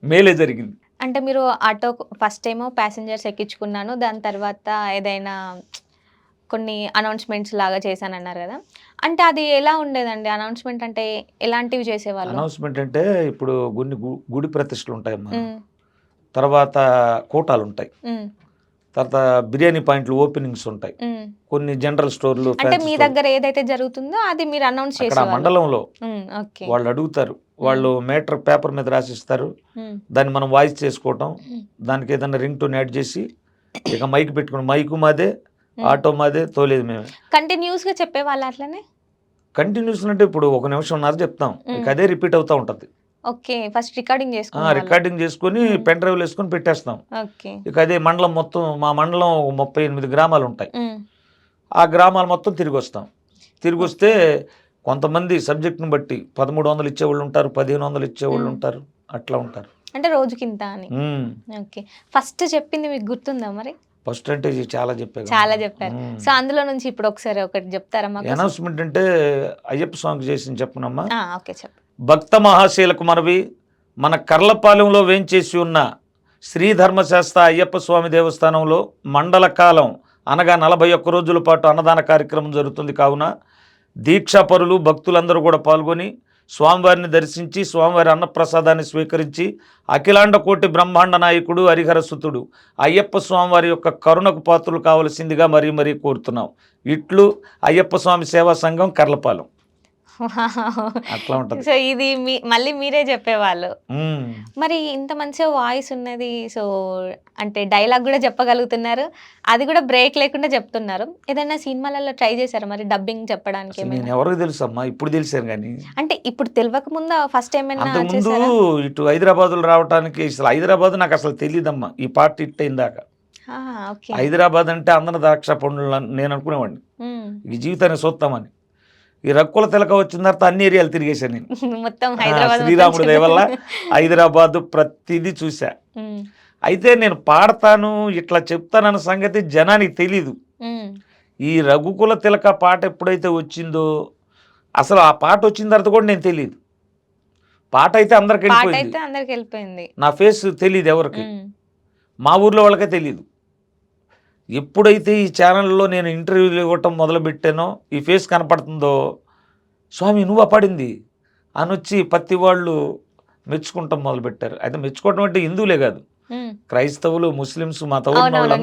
[SPEAKER 2] మేలే జరిగింది.
[SPEAKER 1] అంటే మీరు ఆటో ఫస్ట్ ఏమో ప్యాసింజర్స్ ఎక్కించుకున్నాను, దాని తర్వాత ఏదైనా కొన్ని అనౌన్స్మెంట్స్ లాగా చేశానన్నారు కదా, అంటే అది ఎలా ఉండేదండి? అనౌన్స్మెంట్ అంటే ఎలాంటివి చేసేవాళ్ళు?
[SPEAKER 2] అనౌన్స్మెంట్ అంటే ఇప్పుడు గుడి ప్రతిష్టలు ఉంటాయమ్మా, తర్వాత కోటాలు ఉంటాయి, తర్వాత బిర్యానీ పాయింట్లు ఓపెనింగ్స్ ఉంటాయి, కొన్ని జనరల్ స్టోర్లు.
[SPEAKER 1] అంటే మీ దగ్గర ఏదైతే జరుగుతుందో అది మీరు అనౌన్స్ చేసేవాళ్ళు?
[SPEAKER 2] మండలంలో వాళ్ళు అడుగుతారు, వాళ్ళు మీటర్ పేపర్ మీద రాసిస్తారు, దాన్ని మనం వాయిస్ చేసుకోవటం, దానికి ఏదైనా రింగ్ టోన్ యాడ్ చేసి ఇక మైక్ పెట్టుకుని, మైకు మాదే, ఆటో మాదే, తోలేదు మేమే.
[SPEAKER 1] కంటిన్యూస్ గా చెప్పేవాళ్ళు అట్లనే?
[SPEAKER 2] కంటిన్యూస్ అంటే ఇప్పుడు 1 నిమిషంన్నర చెప్తాం, ఇక అదే రిపీట్ అవుతూ ఉంటుంది.
[SPEAKER 1] ఓకే. ఫస్ట్ రికార్డింగ్ చేసుకునేవాళ్ళు.
[SPEAKER 2] రికార్డింగ్ చేసుకొని పెన్ డ్రైవ్లు వేసుకొని పెట్టేస్తాం.
[SPEAKER 1] ఓకే.
[SPEAKER 2] ఇక అదే మండలం మొత్తం, మా మండలం 38 గ్రామాలు ఉంటాయి.
[SPEAKER 1] హ్మ్.
[SPEAKER 2] ఆ గ్రామాలు మొత్తం తిరిగి వస్తాం. తిరిగి వస్తే కొంతమంది సబ్జెక్ట్ని బట్టి 1300 ఇచ్చేవాళ్ళు ఉంటారు, 1500 ఇచ్చేవాళ్ళు ఉంటారు, అట్లా ఉంటారు.
[SPEAKER 1] అంటే రోజుకింత అని. ఓకే. ఫస్ట్ చెప్పింది మీకు గుర్తుందా మరి?
[SPEAKER 2] ఫస్ట్ అంటే ఇది చాలా చెప్పాను.
[SPEAKER 1] చాలా చెప్పారు. సో అందులో నుంచి ఇప్పుడు ఒకసారి ఒకటి చెప్తారా మాకు?
[SPEAKER 2] అనౌన్స్మెంట్ అంటే అయ్యప్ప సాంగ్ చేసింది చెప్పనమ్మా.
[SPEAKER 1] ఓకే చెప్పు.
[SPEAKER 2] భక్త మహాశీలకు మనవి, మన కర్లపాలెంలో వేంచేసి ఉన్న శ్రీ ధర్మశాస్త్ర అయ్యప్ప స్వామి దేవస్థానంలో మండల కాలం అనగా 41 రోజుల పాటు అన్నదాన కార్యక్రమం జరుగుతుంది. కావున దీక్షాపరులు భక్తులందరూ కూడా పాల్గొని స్వామివారిని దర్శించి స్వామివారి అన్నప్రసాదాన్ని స్వీకరించి అఖిలాండ కోటి బ్రహ్మాండ నాయకుడు హరిహరసుతుడు అయ్యప్ప స్వామివారి యొక్క కరుణకు పాత్రలు కావలసిందిగా మరీ మరీ కోరుతున్నాం. ఇట్లు అయ్యప్ప స్వామి సేవా సంఘం కర్లపాలెం. అట్లా ఉంటుంది.
[SPEAKER 1] సో ఇది మళ్ళీ మీరే చెప్పేవాళ్ళు. మరి ఇంత మంచిగా వాయిస్ ఉన్నది, సో అంటే డైలాగ్ కూడా చెప్పగలుగుతున్నారు, అది కూడా బ్రేక్ లేకుండా చెప్తున్నారు. ఏదైనా సినిమాలలో ట్రై చేశారా మరి డబ్బింగ్ చెప్పడానికి?
[SPEAKER 2] నేను ఎవరికి తెలుసు అమ్మా, ఇప్పుడు తెలిసాను కానీ.
[SPEAKER 1] అంటే ఇప్పుడు తెలియక ముందు ఫస్ట్ ఏమైనా
[SPEAKER 2] అంతకుముందు ఇటు హైదరాబాద్లో రావడానికి అసలు హైదరాబాద్ నాకు అసలు తెలియదమ్మా. ఈ పాట హిట్ అయిందాక హైదరాబాద్ అంటే అందన ద్రాక్ష పండ్లు నేను అనుకునేవాడిని, ఈ జీవితాన్ని చూస్తామని. ఈ రక్కుల తిలక వచ్చిన తర్వాత అన్ని ఏరియాలు తిరిగేశాను నేను.
[SPEAKER 1] మొత్తం హైదరాబాద్,
[SPEAKER 2] శ్రీరాముడి దయ వల్ల హైదరాబాద్ ప్రతిదీ చూసా. అయితే నేను పాడతాను ఇట్లా చెప్తానన్న సంగతి జనానికి తెలీదు. ఈ రఘుకుల తిలక పాట ఎప్పుడైతే వచ్చిందో అసలు ఆ పాట వచ్చిన తర్వాత కూడా నేను తెలియదు. పాట అయితే అందరికి
[SPEAKER 1] వెళ్ళిపోయింది,
[SPEAKER 2] నా ఫేస్ తెలియదు ఎవరికి, మా ఊర్లో వాళ్ళకే తెలియదు. ఎప్పుడైతే ఈ ఛానల్లో నేను ఇంటర్వ్యూలు ఇవ్వటం మొదలుపెట్టానో ఈ ఫేస్ కనపడుతుందో, స్వామి నువ్వు పాడింది అని వచ్చి ప్రతి వాళ్ళు మెచ్చుకుంటాం మొదలుపెట్టారు. అయితే మెచ్చుకోవటం అంటే హిందువులే కాదు, క్రైస్తవులు, ముస్లిమ్స్,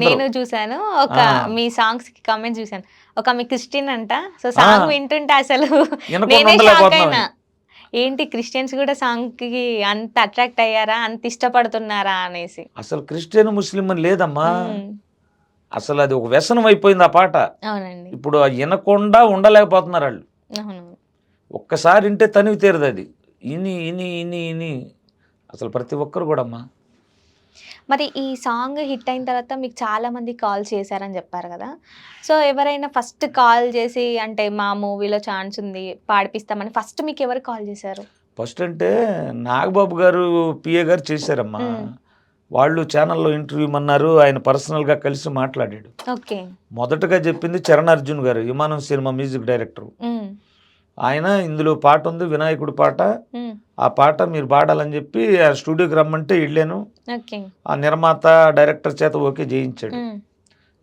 [SPEAKER 1] నేను చూసాను. ఒక మీ సాంగ్స్ కి కామెంట్ చూసాను, ఒక మీ క్రిస్టియన్ అంట. సో సాంగ్ వింటుంటే అసలు నేనే షాక్ అయినా, ఏంటి క్రిస్టియన్స్ కూడా సాంగ్ కి అంత అట్రాక్ట్ అయ్యారా, అంత ఇష్టపడుతున్నారా అనేసి.
[SPEAKER 2] అసలు క్రిస్టియన్ ముస్లిం అని లేదమ్మా, అసలు అది ఒక వ్యసనం అయిపోయింది ఆ పాట.
[SPEAKER 1] అవునండి.
[SPEAKER 2] ఇప్పుడు వినకుండా ఉండలేకపోతున్నారు వాళ్ళు. ఒక్కసారి వింటే తనివి తీరదు అది. ఇని ఇని ఇని ఇని అసలు ప్రతి ఒక్కరు కూడా అమ్మా.
[SPEAKER 1] మరి ఈ సాంగ్ హిట్ అయిన తర్వాత మీకు చాలా మంది కాల్ చేశారని చెప్పారు కదా, సో ఎవరైనా ఫస్ట్ కాల్ చేసి అంటే మా మూవీలో ఛాన్స్ ఉంది పాడిపిస్తామని ఫస్ట్ మీకు ఎవరు కాల్ చేశారు?
[SPEAKER 2] ఫస్ట్ అంటే నాగబాబు గారు, పిఏ గారు చేశారమ్మా. వాళ్ళు ఛానల్లో ఇంటర్వ్యూ అన్నారు, ఆయన పర్సనల్గా కలిసి మాట్లాడాడు.
[SPEAKER 1] ఓకే.
[SPEAKER 2] మొదటగా చెప్పింది చరణ్ అర్జున్ గారు, విమానం సినిమా మ్యూజిక్ డైరెక్టర్. ఆయన ఇందులో పాట ఉంది, వినాయకుడి పాట, ఆ పాట మీరు పాడాలని చెప్పి ఆ స్టూడియోకి రమ్మంటే వెళ్ళాను. ఆ నిర్మాత డైరెక్టర్ చేత ఓకే చేయించాడు.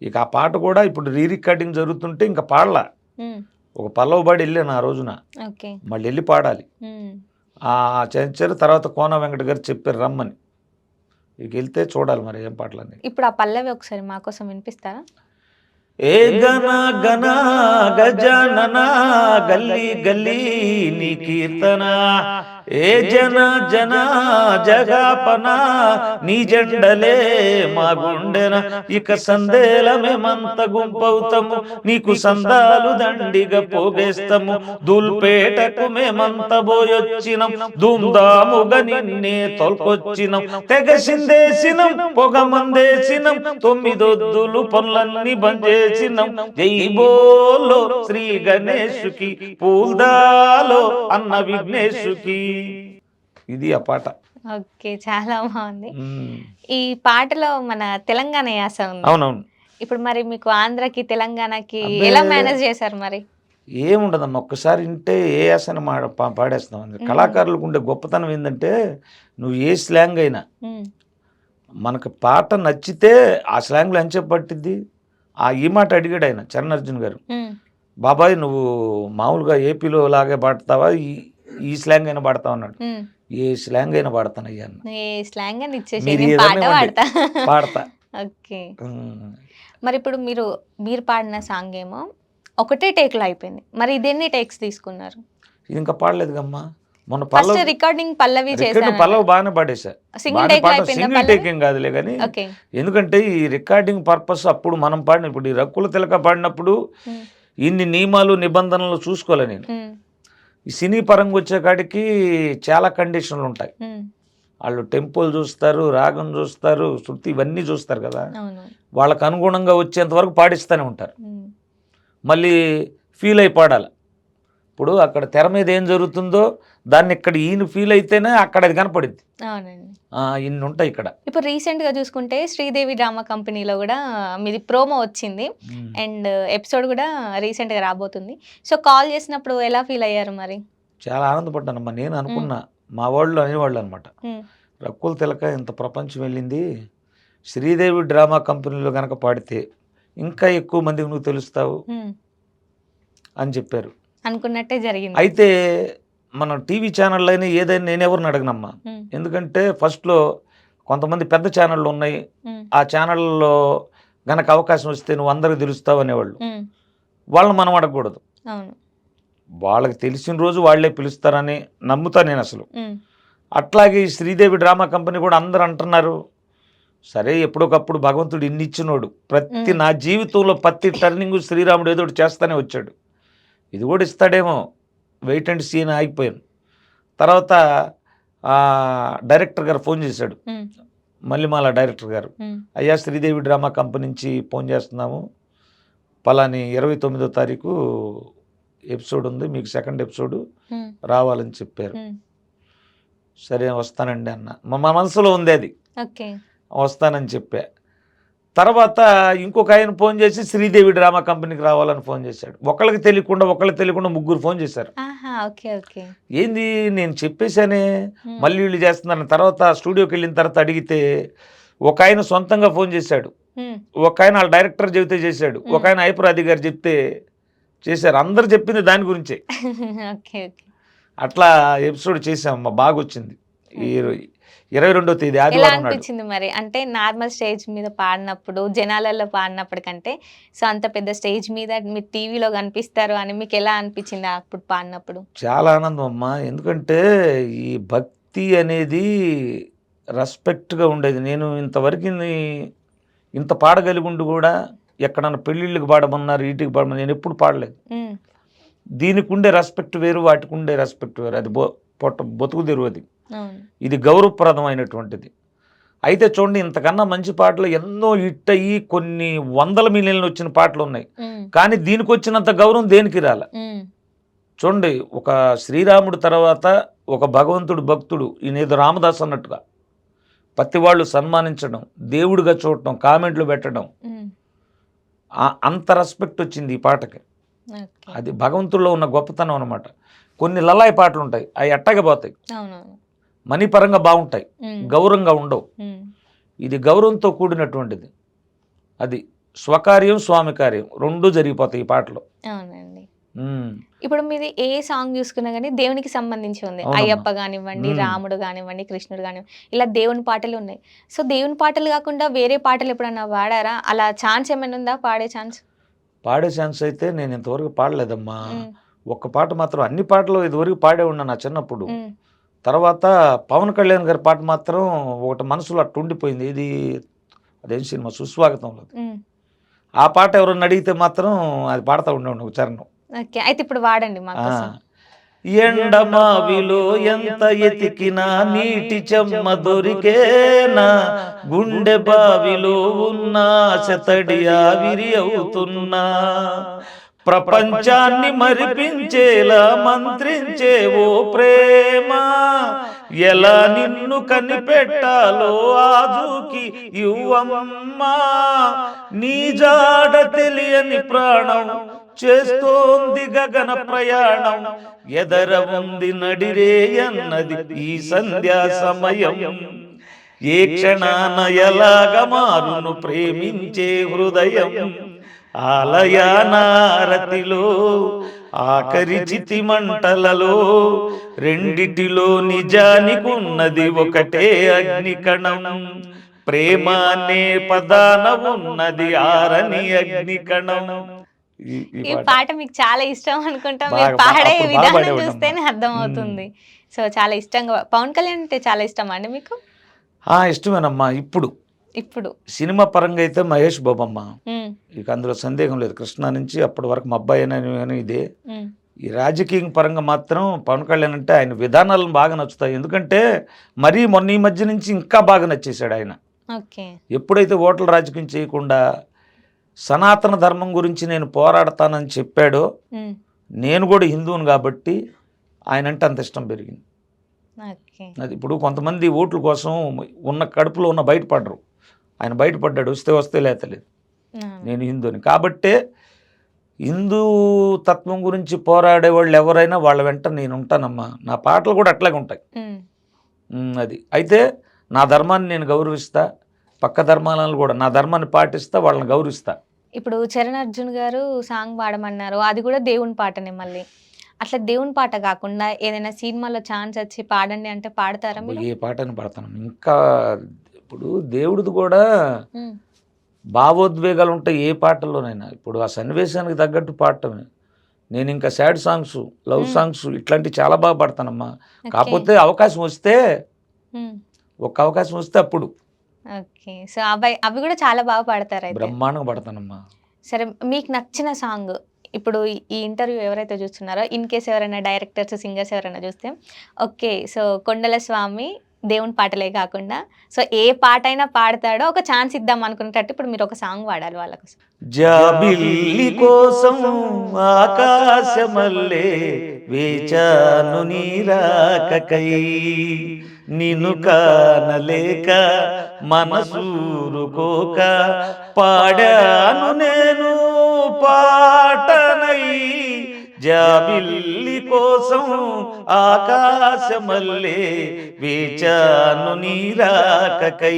[SPEAKER 2] ఇక ఆ పాట కూడా ఇప్పుడు రీ రికార్డింగ్ జరుగుతుంటే ఇంకా పాడలా, ఒక పల్లవ పాడి వెళ్ళాను ఆ రోజున, మళ్ళీ వెళ్ళి పాడాలి. చేయించారు. తర్వాత కోన వెంకట గారు చెప్పారు రమ్మని, ఇక వెళ్తే చూడాలి మరి ఏం పాటలని.
[SPEAKER 1] ఇప్పుడు ఆ పల్లవి ఒకసారి మా కోసం వినిపిస్తారా?
[SPEAKER 2] ఏ గణ గణ గజానన గల్లీ గల్లీ నీ కీర్తన, ఏ జన జన జగాపన నీ జెండలే మా గుండెన, ఇక సందేలమేమంత గుంపవుతాము నీకు సందాలు దండిగా పోగేస్తాము, దూల్పేటకు మేమంత పోయొచ్చినం ధూమ్ధాముగా నిన్నే తొల్కొచ్చినం, తెగసిందేసినం పొగ మందేసినం, 9 పనులన్నీ బంద్ చేసినం, జై బోలో శ్రీ గణేశుకి పూల్దాలో అన్న విఘ్నేశుకి. ఇది ఆ పాట.
[SPEAKER 1] ఓకే, చాలా బాగుంది. ఈ పాటలో మన తెలంగాణ యాస ఉంది.
[SPEAKER 2] అవునవును.
[SPEAKER 1] ఇప్పుడు మరి మీకు ఆంధ్రకి తెలంగాణకి ఎలా మేనేజ్ చేశారు మరి?
[SPEAKER 2] ఏముండదమ్మా, ఒక్కసారి వింటే ఏ యాసన పాడేస్తాం. కళాకారులకు ఉండే గొప్పతనం ఏంటంటే నువ్వు ఏ స్లాంగ్ అయినా మనకు పాట నచ్చితే ఆ స్లాంగ్లో ఎంచేపు పట్టిద్ది. ఈ మాట అడిగాడు ఆయన, చరణ్ అర్జున్ గారు, బాబాయ్ నువ్వు మామూలుగా ఏపీలో లాగే పాడతావా, ఈ స్లాంగ్ అయినా పాడతావు అన్నాడు. ఏ స్లాంగ్ అయినా పాడతానయ్యా, పాడతా.
[SPEAKER 1] ఓకే. మరి ఇప్పుడు మీరు పాడిన సాంగ్ ఏమో ఒకటే టేక్ లో అయిపోయింది, మరి ఇది ఎన్ని టేక్స్ తీసుకున్నారు?
[SPEAKER 2] ఇది ఇంకా పాడలేదు అమ్మా. మొన్న
[SPEAKER 1] రికార్డింగ్ పల్లవి
[SPEAKER 2] పల్లవి బాగానే పాడేసా, సింగిల్ టేకింగ్ కాదులే కానీ, ఎందుకంటే ఈ రికార్డింగ్ పర్పస్ అప్పుడు మనం పాడిన, ఇప్పుడు ఈ రక్కుల తిలక పాడినప్పుడు ఇన్ని నియమాలు నిబంధనలు చూసుకోలే నేను. ఈ సినీ పరంగా వచ్చే కాడికి చాలా కండిషన్లు ఉంటాయి. వాళ్ళు టెంపోలు చూస్తారు, రాగం చూస్తారు, శృతి ఇవన్నీ చూస్తారు కదా. వాళ్ళకు అనుగుణంగా వచ్చేంత వరకు పాడిస్తూనే ఉంటారు. మళ్ళీ ఫీల్ అయి పాడాలి. ఇప్పుడు అక్కడ తెర మీద ఏం జరుగుతుందో దాన్ని ఇక్కడ ఈయన ఫీల్ అయితేనే అక్కడ అది కనపడింది. ఇన్ని ఉంటాయి ఇక్కడ.
[SPEAKER 1] ఇప్పుడు రీసెంట్గా చూసుకుంటే శ్రీదేవి డ్రామా కంపెనీలో కూడా మీది ప్రోమో వచ్చింది అండ్ ఎపిసోడ్ కూడా రీసెంట్గా రాబోతుంది. సో కాల్ చేసినప్పుడు ఎలా ఫీల్ అయ్యారు మరి?
[SPEAKER 2] చాలా ఆనందపడ్డానమ్మా. నేను అనుకున్నా, మా వాళ్ళు అనేవాళ్ళు అనమాట, రకుల్ తిలక ఇంత ప్రపంచం వెళ్ళింది, శ్రీదేవి డ్రామా కంపెనీలో కనుక పాడితే ఇంకా ఎక్కువ మందికి నువ్వు తెలుస్తావు అని చెప్పారు.
[SPEAKER 1] అనుకున్నట్టే జరిగింది.
[SPEAKER 2] అయితే మనం టీవీ ఛానళ్ళు అయినా ఏదైనా నేను ఎవరిని అడగనమ్మా. ఎందుకంటే ఫస్ట్లో కొంతమంది పెద్ద ఛానళ్ళు ఉన్నాయి, ఆ ఛానల్లో గనక అవకాశం వస్తే నువ్వు అందరికి తెలుస్తావు అనేవాళ్ళు. వాళ్ళని మనం అడగకూడదు. వాళ్ళకి తెలిసిన రోజు వాళ్ళే పిలుస్తారని నమ్ముతా నేను అసలు. అట్లాగే ఈ శ్రీదేవి డ్రామా కంపెనీ కూడా అందరూ అంటున్నారు, సరే ఎప్పుడొకప్పుడు భగవంతుడు ఇన్ని ఇచ్చినోడు, ప్రతి నా జీవితంలో ప్రతి టర్నింగ్ శ్రీరాముడు ఏదో ఒకటి చేస్తూనే వచ్చాడు, ఇది కూడా ఇస్తాడేమో, వెయిట్ అండ్ సీ అని ఆగిపోయాను. తర్వాత డైరెక్టర్ గారు ఫోన్ చేశాడు, మల్లిమాల డైరెక్టర్ గారు, అయ్యా శ్రీదేవి డ్రామా కంపెనీ నుంచి ఫోన్ చేస్తున్నాము, పలాని 29వ తారీఖు ఎపిసోడ్ ఉంది, మీకు సెకండ్ ఎపిసోడ్ రావాలని చెప్పారు. సరే వస్తానండి అన్న. మా మనసులో ఉంది అది, వస్తానని చెప్పా. తర్వాత ఇంకొక ఆయన ఫోన్ చేసి శ్రీదేవి డ్రామా కంపెనీకి రావాలని ఫోన్ చేశాడు. ఒకళ్ళకి తెలియకుండా ముగ్గురు ఫోన్ చేశారు. ఏంది నేను చెప్పేశానే, మళ్ళీ వీళ్ళు చేస్తున్నాను. తర్వాత స్టూడియోకి వెళ్ళిన తర్వాత అడిగితే ఒక ఆయన సొంతంగా ఫోన్ చేశాడు, ఒక ఆయన వాళ్ళ డైరెక్టర్ చెబితే చేశాడు, ఒక ఆయన ఐపురాది గారు చెప్తే చేశారు. అందరు చెప్పింది దాని గురించే. అట్లా ఎపిసోడ్ చేసామమ్మా, బాగా వచ్చింది. 22వ తేదీ ఆదివారం
[SPEAKER 1] అనిపించింది మరి. అంటే నార్మల్ స్టేజ్ మీద పాడినప్పుడు, జనాలలో పాడినప్పుడు కంటే సో అంత పెద్ద స్టేజ్ మీద మీరు టీవీలో కనిపిస్తారు అని మీకు ఎలా అనిపించింది అప్పుడు పాడినప్పుడు?
[SPEAKER 2] చాలా ఆనందం అమ్మా. ఎందుకంటే ఈ భక్తి అనేది రెస్పెక్ట్గా ఉండేది. నేను ఇంతవరకు ఇంత పాడగలిగి ఉండి కూడా ఎక్కడన్నా పెళ్ళిళ్ళకి పాడమన్నారు, వీటికి పాడమన్నారు, నేను ఎప్పుడు పాడలేదు. దీనికి ఉండే రెస్పెక్ట్ వేరు, వాటికి ఉండే రెస్పెక్ట్ వేరు. అది బతుకు తెరువు. అది ఇది గౌరవప్రదమైనటువంటిది. అయితే చూడండి, ఇంతకన్నా మంచి పాటలు ఎన్నో హిట్ అయ్యి కొన్ని 100 మిలియన్లు వచ్చిన పాటలు ఉన్నాయి, కానీ దీనికి వచ్చినంత గౌరవం దేనికి రాల. చూడండి, ఒక శ్రీరాముడు తర్వాత ఒక భగవంతుడు భక్తుడు, ఈయనేదో రామదాస్ అన్నట్టుగా ప్రతి వాళ్ళు సన్మానించడం, దేవుడిగా చూడటం, కామెంట్లు పెట్టడం, అంత రెస్పెక్ట్ వచ్చింది ఈ పాటకి. అది భగవంతుల్లో ఉన్న గొప్పతనం అనమాట. కొన్ని లలాయి పాటలు ఉంటాయి, అవి ఎట్టగా పోతాయి, మనీ పరంగా బాగుంటాయి, గౌరవంగా ఉండవు. ఇది గౌరవంతో కూడినటువంటిది. అది స్వకార్యం స్వామి కార్యం రెండు జరిగిపోతాయి ఈ పాటలో.
[SPEAKER 1] ఇప్పుడు మీది ఏ సాంగ్ చూసుకున్నా కానీ దేవునికి సంబంధించి ఉంది. అయ్యప్ప కానివ్వండి, రాముడు కానివ్వండి, కృష్ణుడు కానివ్వండి, ఇలా దేవుని పాటలు ఉన్నాయి. సో దేవుని పాటలు కాకుండా వేరే పాటలు ఎప్పుడన్నా పాడారా? అలా ఛాన్స్ ఏమైనా ఉందా పాడే ఛాన్స్?
[SPEAKER 2] పాడే ఛాన్స్ అయితే నేను ఇంతవరకు పాడలేదమ్మా. ఒక్క పాట మాత్రం, అన్ని పాటలు ఇదివరకు పాడే ఉన్నా నా చిన్నప్పుడు. తర్వాత పవన్ కళ్యాణ్ గారి పాట మాత్రం ఒకటి మనసులో అట్టు ఉండిపోయింది. ఇది అదేం సినిమా, సుస్వాగతంలో. ఆ పాట ఎవరన్నా అడిగితే మాత్రం అది పాడుతూ ఉండేవాడిని ఒక చరణం.
[SPEAKER 1] అయితే ఇప్పుడు వాడండి మాకు.
[SPEAKER 2] ఎండమావిలో ఎంత ఎతికినా నీటి చెమ్మ దొరికేనా, గుండె బావిలో ఉన్న శతడి ఆవిరి అవుతున్నా, ప్రపంచాన్ని మరిపించేలా మంత్రించే ఓ ప్రేమ, ఎలా నిన్ను కనిపెట్టాలో ఆజుకి ఇవ్వమ్మా, నీ జాడ తెలియని ప్రాణం చేస్తోంది గగన ప్రయాణం, ఎదర ఉంది నడిరే అన్నది ఈ సంధ్యా సమయం, ఏ క్షణాన ఎలాగ మారును ప్రేమించే హృదయం, ఆలయానారతిలో ఆఖరి చితి మంటలలో రెండిటిలో నిజానికున్నది ఒకటే అగ్నికణం, ప్రేమ అనే పదాన ఉన్నది ఆరని అగ్నికణం.
[SPEAKER 1] ఈ పాట మీకు చాలా ఇష్టం అనుకుంటా, మీరు పాడే విధానం చూస్తేనే అర్థం అవుతుంది. సో చాలా ఇష్టంగా. పవన్ కళ్యాణ్ అంటే చాలా ఇష్టం అండి మీకు?
[SPEAKER 2] ఇష్టమేనమ్మా. ఇప్పుడు సినిమా పరంగా అయితే మహేష్ బాబు అమ్మ, ఇక అందులో సందేహం లేదు. కృష్ణ నుంచి అప్పటి వరకు మా అబ్బాయి అయినా ఇదే ఈ రాజకీయ పరంగా మాత్రం పవన్ కళ్యాణ్ అంటే ఆయన విధానాలను బాగా నచ్చుతాయి. ఎందుకంటే మరీ మొన్న ఈ మధ్య నుంచి ఇంకా బాగా నచ్చేశాడు ఆయన.
[SPEAKER 1] ఓకే.
[SPEAKER 2] ఎప్పుడైతే ఓట్ల రాజకీయం చేయకుండా సనాతన ధర్మం గురించి నేను పోరాడతానని చెప్పాడో,
[SPEAKER 1] హ్మ్.
[SPEAKER 2] నేను కూడా హిందువుని కాబట్టి ఆయన అంటే అంత ఇష్టం పెరిగింది.
[SPEAKER 1] ఓకే.
[SPEAKER 2] అది ఇప్పుడు కొంతమంది ఓట్ల కోసం ఉన్న కడుపులో ఉన్న బయటపడరు. ఆయన బయటపడ్డాడు. వస్తే లేతలేదు.
[SPEAKER 1] అవును.
[SPEAKER 2] నేను హిందువుని కాబట్టే హిందూ తత్వం గురించి పోరాడేవాళ్ళు ఎవరైనా వాళ్ళ వెంట నేను ఉంటానమ్మా. నా పాటలు కూడా అట్లాగే ఉంటాయి. అది అయితే నా ధర్మాన్ని నేను గౌరవిస్తా, పక్క ధర్మాలను కూడా నా ధర్మాన్ని పాటిస్తా, వాళ్ళని గౌరవిస్తా.
[SPEAKER 1] ఇప్పుడు చరణ్ అర్జున్ గారు సాంగ్ పాడమన్నారు. అది కూడా దేవుని పాటనే మళ్ళీ. అట్లా దేవుని పాట కాకుండా ఏదైనా సినిమాలో ఛాన్స్ వచ్చి పాడండి అంటే పాడతారా మీరు?
[SPEAKER 2] ఏ పాటని పడతాను. ఇంకా ఇప్పుడు దేవుడిది కూడా
[SPEAKER 1] హ్మ్.
[SPEAKER 2] భావోద్వేగాలు ఉంటాయి ఏ పాటల్లోనైనా. ఇప్పుడు ఆ సన్నివేశానికి తగ్గట్టు పాడటమే. నేను ఇంకా సాడ్ సాంగ్స్, లవ్ సాంగ్స్ ఇట్లాంటివి చాలా బాగా పాడతానమ్మా. కాకపోతే అవకాశం వస్తే, ఒక్క అవకాశం వస్తే అప్పుడు
[SPEAKER 1] ఓకే. సో అవి కూడా చాలా బాగా పాడతారు అయితే.
[SPEAKER 2] బ్రహ్మాండంగా పాడతానమ్మా.
[SPEAKER 1] సరే, మీకు నచ్చిన సాంగ్ ఇప్పుడు ఈ ఇంటర్వ్యూ ఎవరైతే చూస్తున్నారో ఇన్ కేస్ ఎవరైనా డైరెక్టర్స్, సింగర్స్ ఎవరైనా చూస్తే ఓకే, సో కొండల స్వామి దేవుని పాటలే కాకుండా సో ఏ పాట అయినా పాడతాడో ఒక ఛాన్స్ ఇద్దాం అనుకునేటట్టు ఇప్పుడు మీరు ఒక సాంగ్ పాడాలి వాళ్ళ కోసం.
[SPEAKER 2] జాబిల్లి కోసం ఆకాశమల్లే వేచాను నీరాకకై, నిన్ను కానలేక మనసూరుకోక పాడాను నేను పాటనై. జాబిల్లి కోసం ఆకాశమల్లే వేచాను నీరాకకై,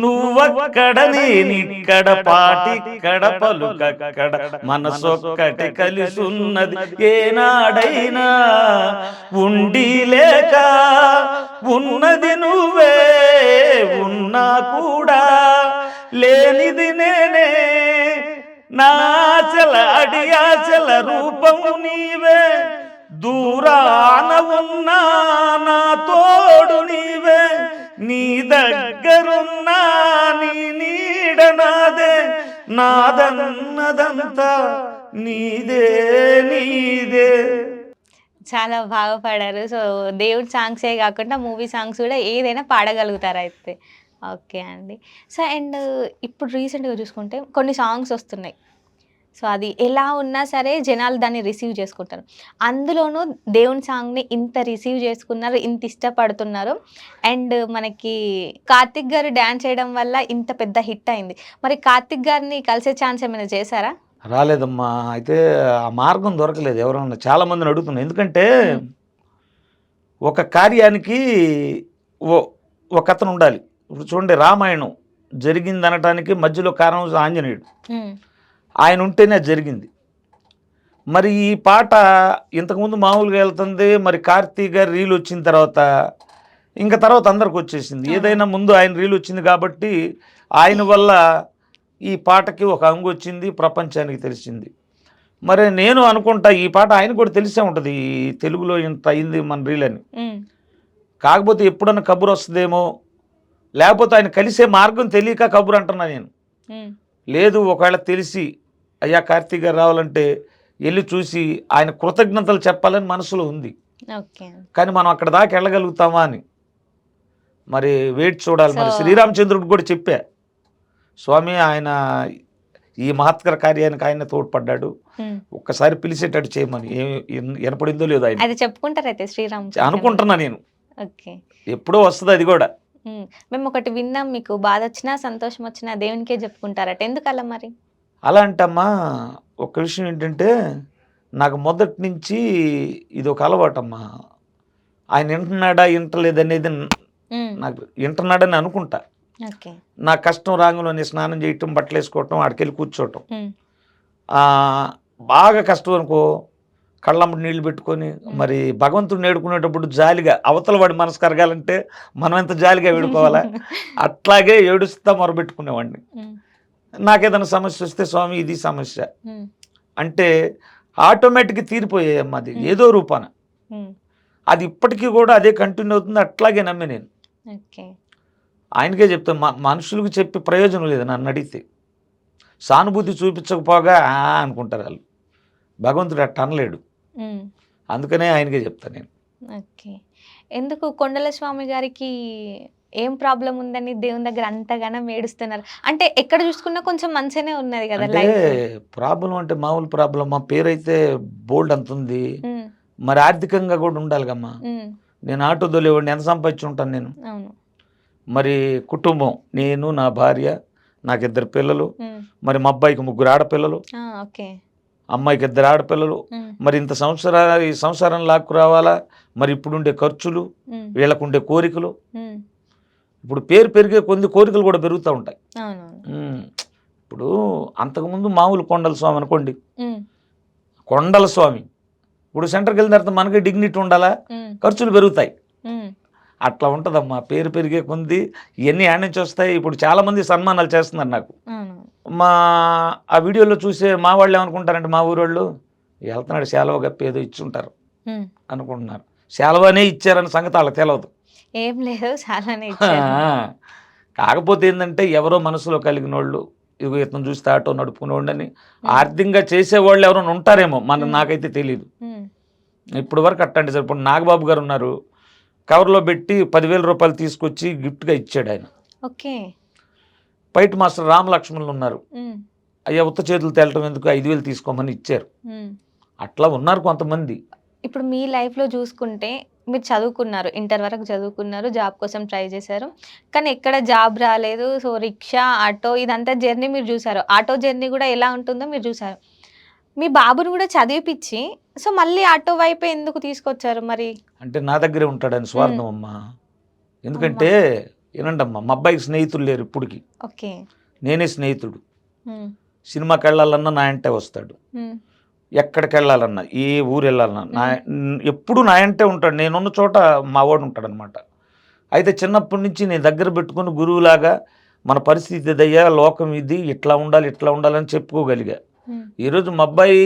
[SPEAKER 2] నువ్వక్కడ నేనిక్కడ పాటిక్కడ పలుకక్కడ మనసొక్కటి కలిసున్నది ఏనాడైనా. ఉండి లేక ఉన్నది నువ్వే, ఉన్నా కూడా లేనిది నేనే. నా ఆశల అడియాశల రూపము నీవే, దూరాన ఉన్నా నా తోడు నీవే. నీ దగ్గరున్నా నీ నీడ నాదే, నాదన్నదంతా నీదే నీదే.
[SPEAKER 1] చాలా బాగా పాడారు. సో దేవుడి సాంగ్సే కాకుండా మూవీ సాంగ్స్ కూడా ఏదైనా పాడగలుగుతారు అయితే. ఓకే అండి. సో అండ్ ఇప్పుడు రీసెంట్గా చూసుకుంటే కొన్ని సాంగ్స్ వస్తున్నాయి. సో అది ఎలా ఉన్నా సరే జనాలు దాన్ని రిసీవ్ చేసుకుంటారు. అందులోనూ దేవుని సాంగ్ని ఇంత రిసీవ్ చేసుకున్నారు, ఇంత ఇష్టపడుతున్నారు. అండ్ మనకి కార్తిక్ గారు డ్యాన్స్ చేయడం వల్ల ఇంత పెద్ద హిట్ అయింది. మరి కార్తిక్ గారిని కలిసే ఛాన్స్ ఏమైనా చేశారా?
[SPEAKER 2] రాలేదమ్మా. అయితే ఆ మార్గం దొరకలేదు. ఎవరన్నా చాలామందిని అడుగుతున్నారు. ఎందుకంటే ఒక కార్యానికి ఒక అతను ఉండాలి. ఇప్పుడు చూడండి, రామాయణం జరిగింది అనటానికి మధ్యలో కారణం ఆంజనేయుడు. ఆయన ఉంటేనే జరిగింది. మరి ఈ పాట ఇంతకుముందు మామూలుగా వెళ్తుంది. మరి కార్తీక్ గారి రీల్ వచ్చిన తర్వాత ఇంకా తర్వాత అందరికి వచ్చేసింది. ఏదైనా ముందు ఆయన రీల్ వచ్చింది కాబట్టి ఆయన వల్ల ఈ పాటకి ఒక అంగు వచ్చింది, ప్రపంచానికి తెలిసింది. మరి నేను అనుకుంటా ఈ పాట ఆయన కూడా తెలిసే ఉంటుంది, తెలుగులో ఇంత అయింది మన రీల్ అని. కాకపోతే ఎప్పుడన్నా కబురు వస్తుందేమో, లేకపోతే ఆయన కలిసే మార్గం తెలియక కబురు అంటున్నా నేను. లేదు, ఒకవేళ తెలిసి అయ్యా కార్తీక్ గారు రావాలంటే వెళ్ళి చూసి ఆయన కృతజ్ఞతలు చెప్పాలని మనసులో ఉంది. కానీ మనం అక్కడ దాకా వెళ్ళగలుగుతామా అని మరి వెయిట్ చూడాలి. మరి శ్రీరామచంద్రుడికి కూడా చెప్పా, స్వామి ఆయన ఈ మహత్కర కార్యానికి ఆయన తోడ్పడ్డాడు, ఒక్కసారి పిలిచేటట్టు చేయమని. వినపడిందో లేదో ఆయన
[SPEAKER 1] అది చెప్పుకుంటారైతే శ్రీరామ్
[SPEAKER 2] అనుకుంటున్నా నేను. ఎప్పుడో వస్తుంది అది కూడా.
[SPEAKER 1] మేము ఒకటి విన్నాం, మీకు బాధ వచ్చినా సంతోషం వచ్చినా దేవునికే చెప్పుకుంటారట. ఎందుకు అలా మరి?
[SPEAKER 2] అలా అంటమ్మా, ఒక విషయం ఏంటంటే నాకు మొదటి నుంచి ఇది ఒక అలవాటమ్మా. ఆయన వింటున్నాడా వింటలేదనేది నాకు వింటున్నాడని అనుకుంటా. నా కష్టం రాగంలోనే స్నానం చేయటం, బట్టలు వేసుకోవటం, ఆడికెళ్ళి కూర్చోవటం. బాగా కష్టం అనుకో, కళ్ళమ్మడి నీళ్లు పెట్టుకొని మరి భగవంతుడిని ఏడుకునేటప్పుడు జాలిగా, అవతల వాడి మనసు కరగాలంటే మనం ఎంత జాలిగా వేడుకోవాలా, అట్లాగే ఏడుస్తా మొరబెట్టుకునేవాడిని. నాకేదైనా సమస్య వస్తే స్వామి ఇది సమస్య అంటే ఆటోమేటిక్గా తీరిపోయాయమ్మా. అది ఏదో రూపాన అది ఇప్పటికీ కూడా అదే కంటిన్యూ అవుతుంది. అట్లాగే నమ్మి నేను ఆయనకే చెప్తాను. మనుషులకు చెప్పి ప్రయోజనం లేదు. నన్ను అడిగితే సానుభూతి చూపించకపోగా అనుకుంటారు వాళ్ళు. భగవంతుడు అట్ట అనలేడు. అందుకనే ఆయనకే చెప్తాను నేను.
[SPEAKER 1] ఓకే. ఎందుకు కొండల స్వామి గారికి ఏం ప్రాబ్లమ్ ఉందని దేవుని దగ్గర అంతగానం ఏడుస్తున్నారు? అంటే ఎక్కడ చూసుకున్నా కొంచెం మంచిగానే ఉన్నది కదా
[SPEAKER 2] అంటే
[SPEAKER 1] లైఫ్.
[SPEAKER 2] ప్రాబ్లం అంటే మామూలు ప్రాబ్లం, మా పేరైతే బోల్డ్ అంత ఉంది,
[SPEAKER 1] హ్మ్.
[SPEAKER 2] మరి ఆర్థికంగా కూడా ఉండాలిగమ్మా.
[SPEAKER 1] హ్మ్.
[SPEAKER 2] నేను ఆటో తోలేవాడిని, ఎంత సంపాదించి ఉంటాను నేను?
[SPEAKER 1] అవును.
[SPEAKER 2] మరి కుటుంబం, నేను, నా భార్య, నాకు 2 పిల్లలు,
[SPEAKER 1] హ్మ్.
[SPEAKER 2] మరి మా అబ్బాయికి 3 ఆడపిల్లలు,
[SPEAKER 1] ఓకే.
[SPEAKER 2] అమ్మాయికి 2 ఆడపిల్లలు.
[SPEAKER 1] హ్మ్.
[SPEAKER 2] మరి ఇంత ఈ సంసారం లాక్కు రావాలా, మరి ఇప్పుడుండే ఖర్చులు,
[SPEAKER 1] హ్మ్.
[SPEAKER 2] వీళ్ళకుండే కోరికలు.
[SPEAKER 1] హ్మ్.
[SPEAKER 2] ఇప్పుడు పేరు పెరిగే కొద్ది కోరికలు కూడా పెరుగుతూ ఉంటాయి.
[SPEAKER 1] అవునవును.
[SPEAKER 2] హ్మ్. ఇప్పుడు అంతకుముందు మామూలు కొండల స్వామి అనుకోండి,
[SPEAKER 1] హ్మ్.
[SPEAKER 2] కొండల స్వామి. ఇప్పుడు సెంటర్‌కి వెళ్ళిన తర్వాత మనకి డిగ్నిటీ ఉండాలా,
[SPEAKER 1] హ్మ్.
[SPEAKER 2] ఖర్చులు పెరుగుతాయి.
[SPEAKER 1] హ్మ్.
[SPEAKER 2] అట్లా ఉంటదమ్మా. పేరు పెరిగే కొద్దీ ఇయన్నీ ఏడ నుంచి వస్తాయి. ఇప్పుడు చాలామంది సన్మానాలు చేస్తున్నారు నాకు.
[SPEAKER 1] అవునవును.
[SPEAKER 2] మా ఆ వీడియోలో చూసే మా వాళ్ళు ఏమనుకుంటారంటే, మా ఊరోళ్ళు ఎళ్తున్నాడు శాలువ కప్పి ఏదో ఇచ్చుంటారు
[SPEAKER 1] హ్మ్.
[SPEAKER 2] అనుకుంటున్నారు. శాలువనే ఇచ్చారన్న సంగతి ఆళ్ళకి తెలవదు.
[SPEAKER 1] ఏం లేదు చాలానే
[SPEAKER 2] ఆ!
[SPEAKER 1] ఇచ్చారు.
[SPEAKER 2] కాకపోతే ఏందంటే, ఎవరో మనసులో కలిగినోళ్ళు, ఇదిగో ఇతను చూస్తే ఆటో నడుపుకునేవాడని
[SPEAKER 1] హ్మ్.
[SPEAKER 2] ఆర్థికంగా చేసేవాళ్ళు ఎవరైనా ఉంటారేమో,
[SPEAKER 1] హ్మ్.
[SPEAKER 2] నాకైతే తెలీదు.
[SPEAKER 1] హ్మ్.
[SPEAKER 2] ఇప్పటి వరకు అట్టాంటి సార్. ఇప్పుడు నాగబాబు గారు ఉన్నారు. కవర్‌లో పెట్టి రూ. 10,000 తీసుకొచ్చి గిఫ్ట్‌గా ఇచ్చాడాయన.
[SPEAKER 1] ఓకే.
[SPEAKER 2] ఫైట్ మాస్టర్ రామలక్ష్మణులు ఉన్నారు.
[SPEAKER 1] హ్మ్.
[SPEAKER 2] అయ్యా ఉత్త చేతులు తేలటం ఎందుకు, 5,000 తీసుకోమని ఇచ్చారు.
[SPEAKER 1] హ్మ్.
[SPEAKER 2] అట్లా ఉన్నారు కొంతమంది.
[SPEAKER 1] ఇప్పుడు మీ లైఫ్‌లో చూసుకుంటే మీరు చదువుకున్నారు. ఇంటర్ వరకు చదువుకున్నారు. జాబ్ కోసం ట్రై చేశారు. కానీ ఎక్కడ జాబ్ రాలేదు. సో, రిక్షా, ఆటో ఇదంతా జర్నీ మీరు చూసారు. ఆటో జర్నీ గూడా ఎలా ఉంటుందో మీరు చూసారు. మీ బాబుని గూడా చదివిపిచ్చి సో, మళ్ళీ ఆటో వైపే ఎందుకు తీసుకొచ్చారు మరి?
[SPEAKER 2] అంటే నా దగ్గరే ఉంటాడని
[SPEAKER 1] హ్మ్.
[SPEAKER 2] స్వార్థం అమ్మా.
[SPEAKER 1] అమ్మ!
[SPEAKER 2] ఎందుకంటే ఇనండమ్మా, మా అబ్బాయికి స్నేహితులు లేరు ఇప్పటికి.
[SPEAKER 1] ఓకే.
[SPEAKER 2] నేనే స్నేహితుడు.
[SPEAKER 1] హ్మ్.
[SPEAKER 2] సినిమాకెళ్ళాలన్నా నా ఎంటే వస్తాడు.
[SPEAKER 1] హ్మ్.
[SPEAKER 2] ఎక్కడికెళ్ళాలన్నా, ఏ ఊరెళ్ళాలన్నా
[SPEAKER 1] హ్మ్.
[SPEAKER 2] ఎప్పుడూ నా ఎంటే ఉంటాడు. నేనున్న చోట మా వాడు ఉంటాడనమాట. అయితే చిన్నప్పటి నుంచి నేను దగ్గర పెట్టుకొని గురువులాగా మన పరిస్థితి ఇదయ్యా, లోకం ఇది, ఇట్లా ఉండాలి, ఇట్లా ఉండాలని చెప్పుకోగలిగా.
[SPEAKER 1] హ్మ్.
[SPEAKER 2] ఈరోజు మా అబ్బాయి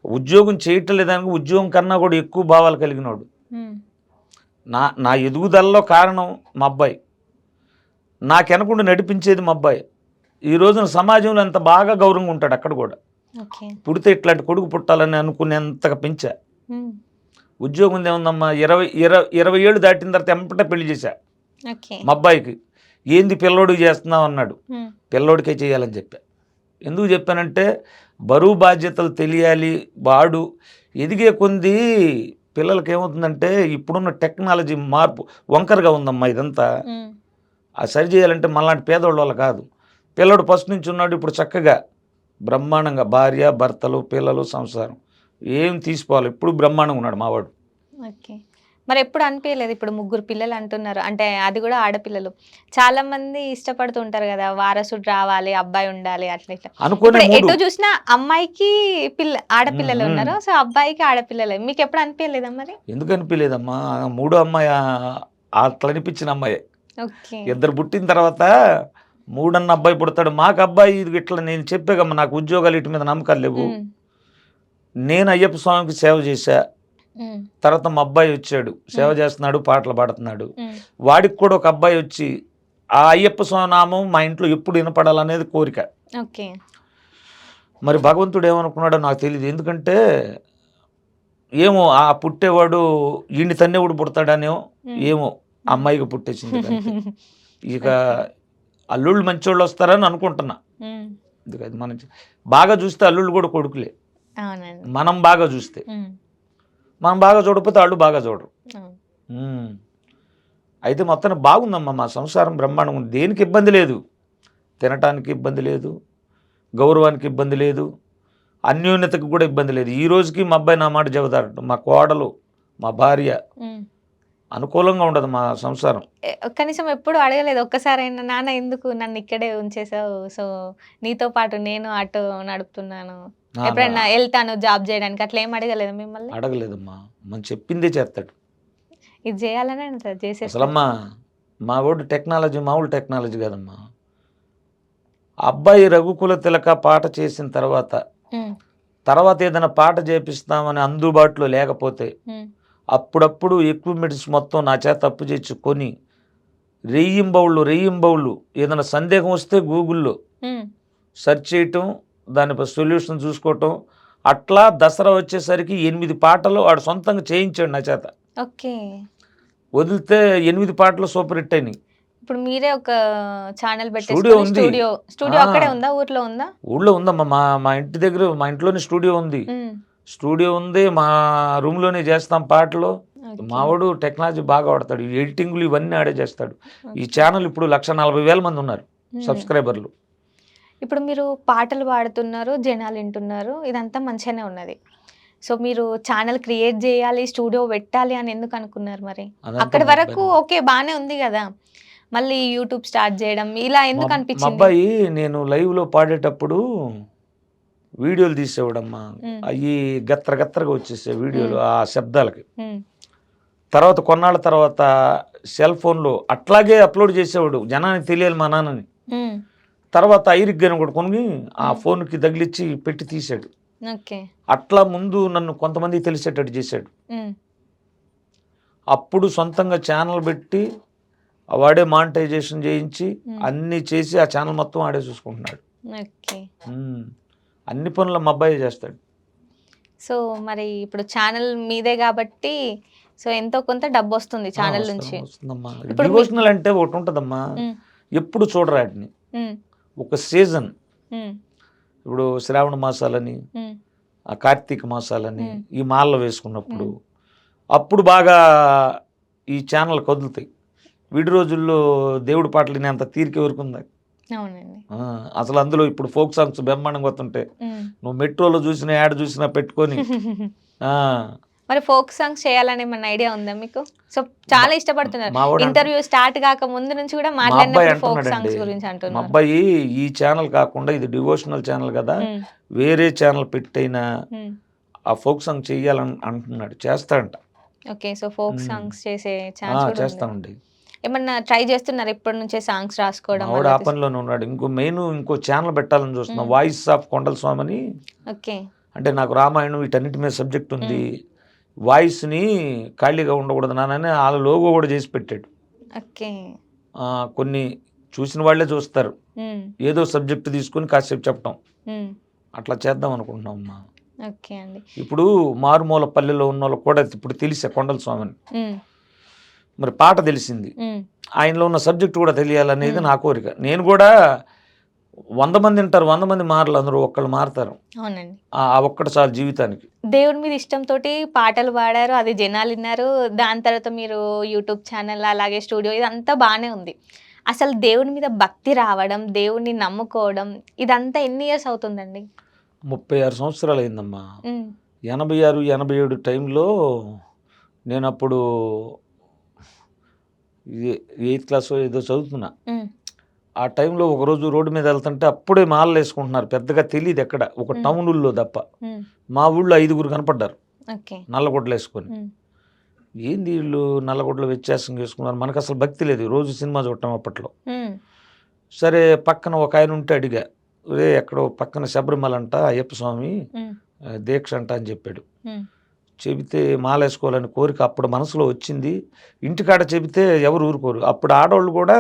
[SPEAKER 2] ఉద్యోగం చేయటం లేదానికి ఉద్యోగం కన్నా కూడా ఎక్కువ భావాలు కలిగినోడు.
[SPEAKER 1] హ్మ్.
[SPEAKER 2] నా నా ఎదుగుదలలో కారణం మా అబ్బాయి. నాకెనకుండా నడిపించేది మా అబ్బాయి. ఈ రోజున సమాజంలో ఎంత బాగా గౌరవంగా ఉంటాడు అక్కడ కూడా.
[SPEAKER 1] ఓకే.
[SPEAKER 2] పుడితే ఇట్లాంటి కొడుకు పుట్టాలని అనుకునేంతగా పెంచా.
[SPEAKER 1] హ్మ్.
[SPEAKER 2] ఉద్యోగం ఏముందమ్మా, 20 ఏళ్ళు దాటిన తర్వాత ఎంబటే పెళ్లి చేశా
[SPEAKER 1] ఓకే.
[SPEAKER 2] మా అబ్బాయికి. ఏంది పిల్లోడికి చేస్తున్నావు అన్నాడు.
[SPEAKER 1] హ్మ్.
[SPEAKER 2] పిల్లోడికే చేయాలని చెప్పా. ఎందుకు చెప్పానంటే, బరువు బాధ్యతలు తెలియాలి. వాడు ఎదిగే కొంది పిల్లలకి ఏమవుతుందంటే, ఇప్పుడున్న టెక్నాలజీ మార్పు వంకరగా ఉందమ్మా ఇదంతా.
[SPEAKER 1] హ్మ్.
[SPEAKER 2] అది సరి చేయాలంటే మనలాంటి పేదోళ్ళ వల్ల కాదు. పిల్లోడు ఫస్ట్ నుంచి ఉన్నాడు, ఇప్పుడు చక్కగా బ్రహ్మాండంగా భార్య, భర్తలు, పిల్లలు, సంసారం ఏం తీసిపోవాలి. ఇప్పుడు బ్రహ్మాండంగా ఉన్నాడు మావాడు.
[SPEAKER 1] ఓకే. మరెప్పుడు అనిపియలేదా? ఇప్పుడు ముగ్గురు పిల్లలు అంటున్నారు. అంటే అది గూడా ఆడపిల్లలు. చాలామంది ఇష్టపడుతూ ఉంటారు గదా! వారసుడు రావాలి, అబ్బాయి ఉండాలి అట్లా ఇట్లా.
[SPEAKER 2] అనుకోనే
[SPEAKER 1] ఇప్పుడు
[SPEAKER 2] 3.
[SPEAKER 1] ఎటు జూసినా అమ్మాయికి
[SPEAKER 2] హ్మ్.
[SPEAKER 1] ఆడపిల్లలే
[SPEAKER 2] హ్మ్.
[SPEAKER 1] ఉన్నారు. సో, అబ్బాయికి ఆడపిల్లలే. మీకెప్పుడు అనిపియలేదా మరి?
[SPEAKER 2] ఎందుకు అనిపియలేదమ్మా, మూడో అమ్మాయి అట్లా అనిపించిన అమ్మాయే.
[SPEAKER 1] ఓకే.
[SPEAKER 2] ఇద్దరు పుట్టిన తర్వాత మూడన్న అబ్బాయి పుడతాడు. మాకు అబ్బాయి ఇది ఇట్లా నేను చెప్పాగమ్మా, నాకు ఉద్యోగాలు వీటి మీద నమ్మకాలు లేవు.
[SPEAKER 1] హ్మ్.
[SPEAKER 2] నేను అయ్యప్ప స్వామికి సేవ చేశా.
[SPEAKER 1] హ్మ్.
[SPEAKER 2] తర్వాత మా అబ్బాయి వచ్చాడు. సేవ
[SPEAKER 1] హ్మ్.
[SPEAKER 2] చేస్తున్నాడు, పాటలు పాడుతున్నాడు.
[SPEAKER 1] హ్మ్.
[SPEAKER 2] వాడికి కూడా ఒక అబ్బాయి వచ్చి, ఆ అయ్యప్ప స్వామి నామం మా ఇంట్లో ఎప్పుడు వినపడాలనేది కోరిక.
[SPEAKER 1] ఓకే.
[SPEAKER 2] మరి భగవంతుడు ఏమనుకున్నాడో నాకు తెలీదు. ఎందుకంటే ఏమో ఆ పుట్టేవాడు ఈడ్ని తన్నేవాడు పుడతాడనేమో,
[SPEAKER 1] హ్మ్.
[SPEAKER 2] ఏమో
[SPEAKER 1] హ్మ్.
[SPEAKER 2] అమ్మాయికి పుట్టేసింది ఇక అంతే. ఇక
[SPEAKER 1] ఓకే.
[SPEAKER 2] అల్లుళ్ళు మంచోళ్ళు వస్తారని అనుకుంటున్నా.
[SPEAKER 1] హ్మ్.
[SPEAKER 2] ఎందుకది మనం బాగా చూస్తే అల్లుళ్ళు కూడా కొడుకులే.
[SPEAKER 1] అవునండి.
[SPEAKER 2] మనం బాగా చూస్తే.
[SPEAKER 1] హ్మ్.
[SPEAKER 2] మనం బాగా చూడకపోతే ఆళ్ళు బాగా చూడరు.
[SPEAKER 1] అవును.
[SPEAKER 2] హ్మ్. అయితే మొత్తానికి బాగుందమ్మా మా సంసారం, బ్రహ్మాండంగా ఉంది. దేనికి ఇబ్బంది లేదు. తినటానికి ఇబ్బంది లేదు. గౌరవానికి ఇబ్బంది లేదు. అన్యోన్యతకు కూడా ఇబ్బంది లేదు. ఈ రోజుకి మా అబ్బాయి నా మాట చెబుతాడు. మా కోడలు, మా భార్య
[SPEAKER 1] హ్మ్.
[SPEAKER 2] అనుకూలంగా ఉండదు మా సంసారం.
[SPEAKER 1] కనీసం ఎప్పుడు అడగలేదు. ఒక్కసారైనా నాన్న ఎందుకు నన్నిక్కడే ఉంచేసావు? సో, నీతో పాటు నేను ఆటో నడుపుతున్నాను.
[SPEAKER 2] నా
[SPEAKER 1] ఎప్పుడైనా ఎళ్తాను జాబ్ జేయడానికి అట్లా ఏమి అడగలేదా మిమ్మల్ని?
[SPEAKER 2] అడగలేదమ్మా. మనం చెప్పిందే చేస్తాడు.
[SPEAKER 1] ఇది జేయాలనే అంటారు జేసేస్తారు.
[SPEAKER 2] అసలమ్మా మా వోడు టెక్నాలజీ మామూలు టెక్నాలజీ కాదమ్మా. అబ్బాయి 'రఘుకుల తిలక' పాట చేసిన
[SPEAKER 1] హ్మ్.
[SPEAKER 2] తర్వాత ఏదైనా పాట చేపిస్తామని అందుబాటులో లేకపోతే,
[SPEAKER 1] హ్మ్.
[SPEAKER 2] అప్పుడప్పుడు ఎక్విప్‌మెంట్స్ మొత్తం నా చేత అప్పు చేసి కొని, రెయ్యింబవళ్ళు ఏదైనా సందేహం వస్తే గూగుల్‌లో
[SPEAKER 1] హ్మ్.
[SPEAKER 2] సెర్చ్ చేయటం, దానిపై సొల్యూషన్ చూసుకోవటం, అట్లా దసరా వచ్చేసరికి 8 పాటలు వాడు సొంతంగా చేయించాడు నా చేత.
[SPEAKER 1] ఓకే.
[SPEAKER 2] వదిలితే 8 పాటలు సూపర్ హిట్ అయినాయి.
[SPEAKER 1] ఇప్పుడు మీరే ఒక ఛానల్
[SPEAKER 2] స్టూడియో
[SPEAKER 1] పెట్టేసుకొని
[SPEAKER 2] ఉంది.
[SPEAKER 1] స్టూడియో
[SPEAKER 2] ఆ!
[SPEAKER 1] అక్కడే ఉందా? ఊర్లో ఉందా?
[SPEAKER 2] ఊళ్ళో ఉందమ్మా. మా మా ఇంటి దగ్గర మా ఇంట్లోనే స్టూడియో ఉంది.
[SPEAKER 1] హ్మ్.
[SPEAKER 2] స్టూడియో ఉంది. మా రూమ్‌లోనే చేస్తాం పాటలు.
[SPEAKER 1] ఓకే.
[SPEAKER 2] మావోడు టెక్నాలజీ బాగా వాడతాడు. ఈ ఎడిటింగ్‌లు ఇవన్నీ ఆడే చేస్తాడు. ఈ
[SPEAKER 1] ఓకే.
[SPEAKER 2] ఛానల్ ఇప్పుడు 1,40,000 మంది ఉన్నారు
[SPEAKER 1] హ్మ్.
[SPEAKER 2] సబ్స్క్రైబర్లు.
[SPEAKER 1] ఇప్పుడు మీరు పాటలు పాడుతున్నారు, జనాలు వింటున్నారు. ఇదంతా మంచిగానే ఉన్నది. సో, మీరు ఛానల్ క్రియేట్ జేయాలి, స్టూడియో పెట్టాలి అని ఎందుకు అనుకున్నారు మరి?
[SPEAKER 2] అదంతా
[SPEAKER 1] అక్కడి
[SPEAKER 2] మా
[SPEAKER 1] వరకు
[SPEAKER 2] అబ్బాయి.
[SPEAKER 1] ఓకే. బానే ఉంది గదా! మళ్ళీ యూట్యూబ్ స్టార్ట్ జేయడం ఇలా
[SPEAKER 2] మా
[SPEAKER 1] ఎందుకు
[SPEAKER 2] మా
[SPEAKER 1] అనిపించింది?
[SPEAKER 2] అబ్బాయి నేను లైవ్‌లో పాడేటప్పుడు వీడియోలు తీసేవాడమ్మా.
[SPEAKER 1] హ్మ్.
[SPEAKER 2] అయ్యి గత్ర గత్రగా వచ్చేసాయి వీడియోలు
[SPEAKER 1] హ్మ్.
[SPEAKER 2] ఆ శబ్దాలకి.
[SPEAKER 1] హ్మ్.
[SPEAKER 2] తర్వాత కొన్నాళ్ళ తర్వాత సెల్ ఫోన్‌లో అట్లాగే అప్‌లోడ్ చేసేవాడు. జనానికి తెలియాలి మా నాన్నని.
[SPEAKER 1] హ్మ్.
[SPEAKER 2] తర్వాత ఐరిక్ గన్ ఒకటి కొని ఆ
[SPEAKER 1] హ్మ్.
[SPEAKER 2] ఫోన్‌కి తగిలిచ్చి పెట్టి తీశాడు.
[SPEAKER 1] ఓకే.
[SPEAKER 2] అట్లా ముందు నన్ను కొంతమందికి తెలిసేటట్టు చేశాడు.
[SPEAKER 1] హ్మ్.
[SPEAKER 2] అప్పుడు సొంతంగా ఛానల్ పెట్టి వాడే మానిటైజేషన్ చేయించి
[SPEAKER 1] హ్మ్.
[SPEAKER 2] అన్నీ చేసి ఆ ఛానల్ మొత్తం ఆడే చూసుకుంటున్నాడు.
[SPEAKER 1] ఓకే.
[SPEAKER 2] హ్మ్. అన్ని పనులు మా అబ్బాయే చేస్తాడు.
[SPEAKER 1] సో, మరి ఇప్పుడు ఛానల్ మీదే గాబట్టి సో, ఎంతో కొంత డబ్బొస్తుంది ఛానల్ నుంచి.
[SPEAKER 2] వస్తుందమ్మా.
[SPEAKER 1] ఇప్పుడు
[SPEAKER 2] డివోషనల్ అంటే ఒకటి ఉంటుందమ్మా.
[SPEAKER 1] హ్మ్.
[SPEAKER 2] ఎప్పుడు చూడరు వాటిని.
[SPEAKER 1] హ్మ్.
[SPEAKER 2] ఒక సీజన్.
[SPEAKER 1] హ్మ్.
[SPEAKER 2] ఇప్పుడు శ్రావణ మాసాలని,
[SPEAKER 1] హ్మ్.
[SPEAKER 2] ఆ కార్తీక మాసాలని,
[SPEAKER 1] హ్మ్.
[SPEAKER 2] ఈ మాలలు వేసుకున్నప్పుడు,
[SPEAKER 1] హ్మ్.
[SPEAKER 2] అప్పుడు బాగా ఈ ఛానల్ కదులుతాయి. విడి రోజుల్లో దేవుడి పాటలు వినేంత తీరిక ఎవరికి ఉంది?
[SPEAKER 1] అవునండి.
[SPEAKER 2] ఆ! అసలు అందులో ఇప్పుడు ఫోక్ సాంగ్స్ బ్రహ్మాండంగా వస్తుంటాయి.
[SPEAKER 1] హ్మ్.
[SPEAKER 2] నువ్వు మెట్రోలో చూసినా, యాడ చూసినా పెట్టుకొని ఆ!
[SPEAKER 1] మరి ఫోక్ సాంగ్స్ చేయాలనేమన్నా ఐడియా ఉందా మీకు? సో, చాలా ఇష్టపడుతున్నారు.
[SPEAKER 2] మావోడు
[SPEAKER 1] ఇంటర్వ్యూ స్టార్ట్ గాక ముందు నుంచి కూడా
[SPEAKER 2] మా అబ్బాయి
[SPEAKER 1] మాట్లాడినప్పుడు ఫోక్
[SPEAKER 2] అంటున్నాడండి.
[SPEAKER 1] సాంగ్స్ గురించి
[SPEAKER 2] మా
[SPEAKER 1] అంటున్నారు.
[SPEAKER 2] అబ్బాయి ఈ ఛానల్ కాకుండా ఇది డివోషనల్ ఛానల్ కదా!
[SPEAKER 1] హ్మ్.
[SPEAKER 2] వేరే ఛానల్ పెట్టైనా
[SPEAKER 1] హ్మ్.
[SPEAKER 2] ఆ ఫోక్ సాంగ్ చెయ్యాలని అంటున్నాడు. చేస్తాడంట.
[SPEAKER 1] ఓకే. సో, ఫోక్
[SPEAKER 2] హ్మ్.
[SPEAKER 1] సాంగ్స్ చేసే ఛాన్స్ కూడా ఉంది.
[SPEAKER 2] చేస్తామండి.
[SPEAKER 1] ఏమన్నా ట్రై చేస్తున్నారా ఇప్పటి నుంచే సాంగ్స్ రాసుకోవడం
[SPEAKER 2] మావోడు
[SPEAKER 1] అలా
[SPEAKER 2] ఆ పనిలోనే ఉన్నాడు. ఇంకో ఛానల్ పెట్టాలని చూస్తున్నాం.
[SPEAKER 1] హ్మ్.
[SPEAKER 2] వాయిస్ ఆఫ్ కొండల స్వామి అని.
[SPEAKER 1] ఓకే.
[SPEAKER 2] అంటే నాకు రామాయణం వీటన్నిటి మీద సబ్జెక్ట్ ఉంది.
[SPEAKER 1] హ్మ్.
[SPEAKER 2] వాయిస్‌ని ఖాళీగా ఉండకూడదు నాన్నని ఆళ్ళ లోగో కూడా చేసి పెట్టాడు.
[SPEAKER 1] ఓకే.
[SPEAKER 2] కొన్ని చూసిన వాళ్ళే చూస్తారు.
[SPEAKER 1] హ్మ్.
[SPEAKER 2] ఏదో సబ్జెక్ట్ తీసుకొని కాసేపు చెప్పటం.
[SPEAKER 1] హ్మ్.
[SPEAKER 2] అట్లా చేద్దాం అనుకుంటున్నామమ్మా.
[SPEAKER 1] ఓకే అండి.
[SPEAKER 2] ఇప్పుడు మారుమూల పల్లెలో ఉన్నోళ్ళకి కూడా ఇప్పుడు తెలిసే కొండల స్వామని.
[SPEAKER 1] హ్మ్.
[SPEAKER 2] మరి పాట తెలిసింది.
[SPEAKER 1] హ్మ్.
[SPEAKER 2] ఆయనలో ఉన్న సబ్జెక్ట్ కూడా తెలియాలనేది
[SPEAKER 1] హ్మ్.
[SPEAKER 2] నా కోరిక. నేను కూడా 100 మంది ఉంటారు. 100 మంది మారలు అందరూ ఒక్కళ్ళు మారతారు.
[SPEAKER 1] అవునండి.
[SPEAKER 2] ఆ ఒక్కటి చాలు జీవితానికి.
[SPEAKER 1] దేవుడి మీద ఇష్టంతోటి పాటలు పాడారు. అది జనాలిన్నారు. దాని తర్వాత మీరు యూట్యూబ్ ఛానల్, అలాగే స్టూడియో ఇదంతా బానే ఉంది. అసలు దేవుడి మీద భక్తి రావడం, దేవుడిని నమ్ముకోవడం ఇదంతా ఎన్ని ఇయర్స్ అవుతుందండి?
[SPEAKER 2] 36 సంవత్సరాలయిందమ్మా.
[SPEAKER 1] హ్మ్.
[SPEAKER 2] 86, 87 టైంలో నేనప్పుడు ఎ ఎయిత్ క్లాసో ఏదో చదువుతున్నా.
[SPEAKER 1] హ్మ్.
[SPEAKER 2] ఆ టైంలో ఒకరోజు రోడ్డు మీద వెళ్తుంటే అప్పుడే మాలలేసుకుంటున్నారు. పెద్దగా తెలీదెక్కడ. ఒక
[SPEAKER 1] హ్మ్.
[SPEAKER 2] టౌనుల్లో తప్ప.
[SPEAKER 1] హ్మ్.
[SPEAKER 2] మా ఊళ్ళో 5గురు కనపడ్డారు.
[SPEAKER 1] ఓకే.
[SPEAKER 2] నల్లగుడ్డలేసుకొని.
[SPEAKER 1] హ్మ్.
[SPEAKER 2] ఏంది ఈళ్ళు నల్లగుడ్డలు వ్యత్యాసంగా ఏసుకున్నారు. మనకసలు భక్తి లేదు. రోజు సినిమా చూడటం అప్పట్లో.
[SPEAKER 1] హ్మ్.
[SPEAKER 2] సరే పక్కన ఒకాయన ఉంటే అడిగా. "ఒరేయ్! ఎక్కడో పక్కన శబరిమల అంట అయ్యప్ప స్వామి
[SPEAKER 1] హ్మ్.
[SPEAKER 2] దీక్ష అంట" అని చెప్పాడు.
[SPEAKER 1] హ్మ్.
[SPEAKER 2] చెబితే మాలేసుకోవాలని కోరిక అప్పుడు మనసులో వచ్చింది. ఇంటికాడ చెబితే ఎవరు ఊరుకోరు. అప్పుడు ఆడోళ్ళు కూడా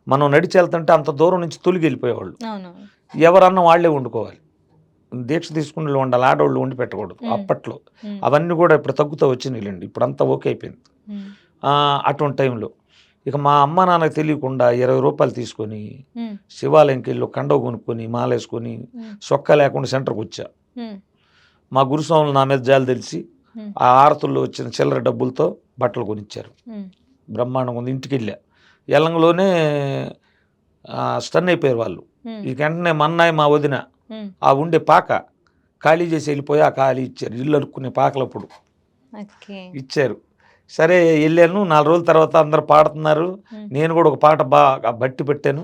[SPEAKER 2] మనం నడిచెళ్తుంటే అంత దూరం నుంచి తొలిగెళ్ళిపోయేవాళ్ళు.
[SPEAKER 1] అవునవును.
[SPEAKER 2] ఎవరన్నా వాళ్ళే వండుకోవాలి. దీక్ష తీసుకున్నోళ్ళు వండాలి. ఆడోళ్ళు వండి పెట్టకూడదు
[SPEAKER 1] హ్మ్.
[SPEAKER 2] అప్పట్లో.
[SPEAKER 1] హ్మ్.
[SPEAKER 2] అవన్నీ కూడా ఇప్పుడు తగ్గుతూ వచ్చినియిలెండి. ఇప్పుడంతా ఓకే అయిపోయింది.
[SPEAKER 1] హ్మ్.
[SPEAKER 2] అటువంటి టైంలో ఇక మా అమ్మ నాన్నకి తెలియకుండా ₹20 తీసుకొని
[SPEAKER 1] హ్మ్.
[SPEAKER 2] శివాలయంకెళ్ళి ఒక కండువ కొనుక్కొని మాలేసుకొని
[SPEAKER 1] హ్మ్.
[SPEAKER 2] సొక్కా లేకుండా సెంటర్‌కొచ్చా.
[SPEAKER 1] హ్మ్.
[SPEAKER 2] మా గురుస్వాములు నా మీద జాలి తెలిసి
[SPEAKER 1] హ్మ్.
[SPEAKER 2] ఆ హారతుల్లో వచ్చిన చిల్లర డబ్బులతో బట్టలు కొనిచ్చారు.
[SPEAKER 1] హ్మ్.
[SPEAKER 2] బ్రహ్మాండంగా ఉంది. ఇంటికెళ్ళా. ఎల్లంగలోనే స్టన్ అయిపోయారు వాళ్ళు.
[SPEAKER 1] హ్మ్.
[SPEAKER 2] ఇక వెంటనే మా అన్నయ్య, మా వదిన
[SPEAKER 1] హ్మ్.
[SPEAKER 2] ఆ ఉండే పాక ఖాళీ చేసి వెళ్ళిపోయి ఆ ఖాళీ ఇచ్చారు. ఇల్లు అడుక్కునే పాకలప్పుడు
[SPEAKER 1] ఓకే.
[SPEAKER 2] ఇచ్చారు. సరే ఎళ్ళాను. 4 రోజుల తర్వాత అందరూ పాడుతున్నారు.
[SPEAKER 1] హ్మ్.
[SPEAKER 2] నేను కూడా ఒక పాట బాగా బట్టి పెట్టాను.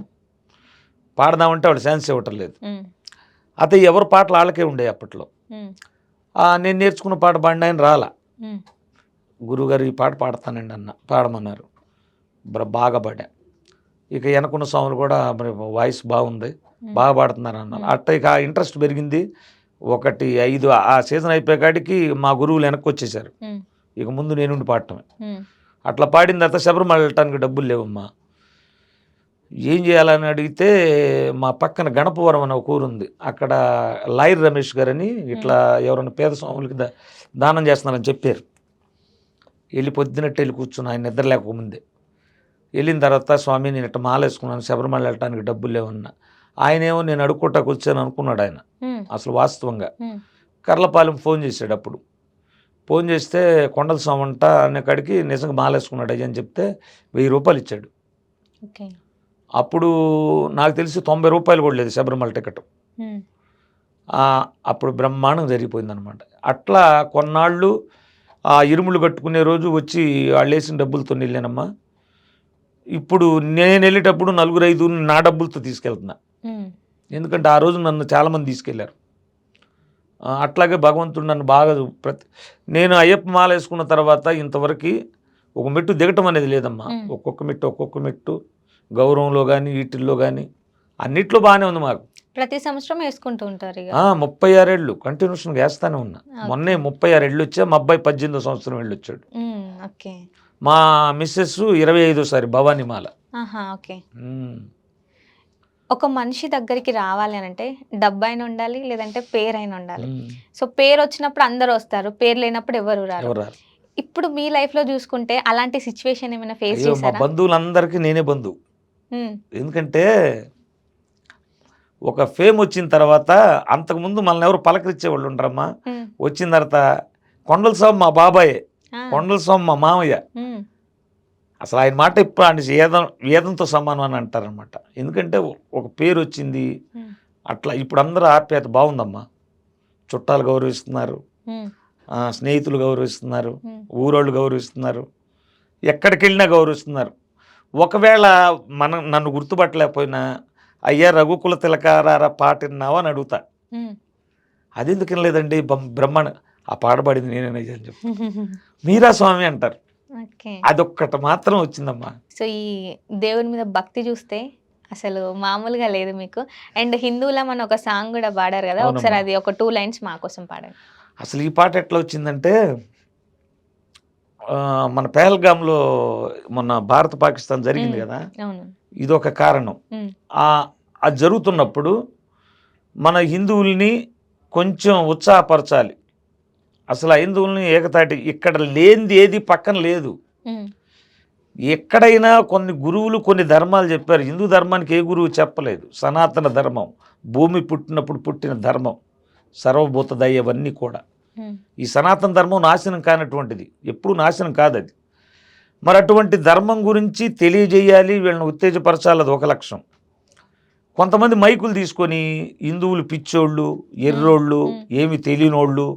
[SPEAKER 2] పాడదామంటే వాడు ఛాన్స్ ఇవ్వటం లేదు.
[SPEAKER 1] హ్మ్.
[SPEAKER 2] అయితే ఎవరి పాటలు ఆళ్ళకే ఉండేయి అప్పట్లో.
[SPEAKER 1] హ్మ్.
[SPEAKER 2] నేను నేర్చుకున్న పాట పాడినాయన రాలా.
[SPEAKER 1] హ్మ్.
[SPEAKER 2] గురువుగారు ఈ పాట పాడతానండి అన్న. పాడమన్నారు. బాగా పాడా. ఇక ఎనకున్న స్వాములు కూడా మరి వాయిస్ బాగుంది.
[SPEAKER 1] హ్మ్.
[SPEAKER 2] బాగా పాడుతున్నారన్నారు. అట్ట ఇక ఆ ఇంట్రెస్ట్ పెరిగింది. 5 ఆ సీజన్ అయిపోయేకాడికి మా గురువులు వెనక్కొచ్చేసారు.
[SPEAKER 1] హ్మ్.
[SPEAKER 2] ఇక ముందు నేనుండి పాడటమే.
[SPEAKER 1] హ్మ్.
[SPEAKER 2] అట్లా పాడిన తర్వాత శబరిమల వెళ్ళటానికి డబ్బులు లేవమ్మా. ఏం చేయాలని అడిగితే మా పక్కన గణపవరం అనే ఒక ఊరు ఉంది, అక్కడ లాయర్ రమేష్ గారని ఇట్లా ఎవరైనా పేద స్వాములకి దానం చేస్తున్నారని చెప్పారు. వెళ్ళి పొద్దునట్టు వెళ్ళి కూర్చుని ఆయన నిద్ర లేకముందే వెళ్ళిన తర్వాత, స్వామి నేను ఇట్లా మాల వేసుకున్నాను, శబరిమల వెళ్ళటానికి డబ్బులు లేవన్నా. ఆయనేమో నేను అడుక్కోటాకు వచ్చాను అనుకున్నాడు ఆయన. అసలు వాస్తవంగా కర్లపాలెం ఫోన్ చేశాడు. అప్పుడు ఫోన్ చేస్తే కొండల స్వామి అంట అనే కాడికి నిజంగా మాల వేసుకున్నాడు అయ్యా అని చెప్తే 1000 రూపాయలు ఇచ్చాడు. అప్పుడు నాకు తెలిసి 90 రూపాయలు కూడా లేదు శబరిమల టికెట్. అప్పుడు బ్రహ్మాండం జరిగిపోయిందనమాట. అట్లా కొన్నాళ్ళు ఆ ఇరుములు కట్టుకునే రోజు వచ్చి వాళ్ళు వేసిన డబ్బులతో వెళ్ళానమ్మా. ఇప్పుడు నేను వెళ్ళేటప్పుడు 4-5 నా డబ్బులతో తీసుకెళ్తున్నా, ఎందుకంటే ఆ రోజు నన్ను చాలామంది తీసుకెళ్లారు. అట్లాగే భగవంతుడు నన్ను బాగా నేను అయ్యప్ప మాల వేసుకున్న తర్వాత ఇంతవరకు ఒక మెట్టు దిగటం అనేది లేదమ్మా. ఒక్కొక్క మెట్టు గౌరవంలో కానీ వీటిల్లో కానీ అన్నిట్లో బాగానే ఉంది మాకు.
[SPEAKER 1] ప్రతి సంవత్సరం వేసుకుంటూ ఉంటారు.
[SPEAKER 2] 36 ఏళ్ళు కంటిన్యూషన్గా వేస్తానే ఉన్నా. మొన్నే 36 ఏళ్ళు వచ్చా, మా అబ్బాయి 18వ సంవత్సరం వెళ్ళి వచ్చాడు. మా మిస్సెస్ 25సారి భవానీ మాల.
[SPEAKER 1] ఒక మనిషి దగ్గరికి రావాలి అని అంటే డబ్బు అయినా ఉండాలి, లేదంటే పేరు అయినా ఉండాలి. సో పేరు వచ్చినప్పుడు అందరు వస్తారు, పేరు లేనప్పుడు ఎవరు రారు. ఇప్పుడు మీ లైఫ్ లో చూసుకుంటే అలాంటి సిచ్యువేషన్ ఏమైనా ఫేస్ చేశారా?
[SPEAKER 2] మా బంధువులందరికీ నేనే బంధువు. ఎందుకంటే ఒక ఫేమ్ వచ్చిన తర్వాత అంతకుముందు మనల్ని ఎవరు పలకరించేవాళ్ళు ఉండరమ్మా. వచ్చిన తర్వాత కొండల స్వామి మా బాబాయే, కొండల స్వామి మా మామయ్య. అసలు ఆయన మాట ఇప్పుడు ఆయన వేదంతో సమానం అని అంటారనమాట. ఎందుకంటే ఒక పేరు వచ్చింది అట్లా. ఇప్పుడు అందరూ ఆప్యాయత బాగుందమ్మా. చుట్టాలు గౌరవిస్తున్నారు, స్నేహితులు గౌరవిస్తున్నారు, ఊరోళ్ళు గౌరవిస్తున్నారు, ఎక్కడికి వెళ్ళినా గౌరవిస్తున్నారు. ఒకవేళ నన్ను గుర్తుపట్టలేకపోయినా అయ్యా రఘుకుల తిలకారా పాట విన్నావా అని అడుగుతా. అది ఎందుకు వినలేదండి, బ్రహ్మాండ ఆ పాట పాడింది నేనేనయ్యా అని చెప్పి మీరా స్వామి అంటారు. అదొక్కటి మాత్రం వచ్చిందమ్మా.
[SPEAKER 1] సో ఈ దేవుని మీద భక్తి చూస్తే అసలు మామూలుగా లేదు మీకు. అండ్ హిందువుల మన ఒక సాంగ్ కూడా పాడారు కదా, ఒకసారి అది ఒక 2 లైన్స్ మా కోసం పాడండి.
[SPEAKER 2] అసలు ఈ పాట ఎట్లా వచ్చిందంటే, మన పెహల్గాంలో మొన్న భారత పాకిస్తాన్ జరిగింది కదా, ఇదొక కారణం. అది జరుగుతున్నప్పుడు మన హిందువుల్ని కొంచెం ఉత్సాహపరచాలి. అసలు ఆ హిందువుల్ని ఏకతాటి, ఇక్కడ లేనిది ఏది పక్కన లేదు. ఎక్కడైనా కొన్ని గురువులు కొన్ని ధర్మాలు చెప్పారు, హిందూ ధర్మానికి ఏ గురువు చెప్పలేదు. సనాతన ధర్మం, భూమి పుట్టినప్పుడు పుట్టిన ధర్మం, సర్వభూత దయ ఇవన్నీ కూడా. ఈ సనాతన ధర్మం నాశనం కానటువంటిది, ఎప్పుడూ నాశనం కాదు అది. మరి అటువంటి ధర్మం గురించి తెలియజేయాలి, వీళ్ళని ఉత్తేజపరచాలి, అది ఒక లక్ష్యం. కొంతమంది మైకులు తీసుకొని హిందువులు పిచ్చోళ్ళు, ఎర్రోళ్ళు, ఏమి తెలియనోళ్ళు,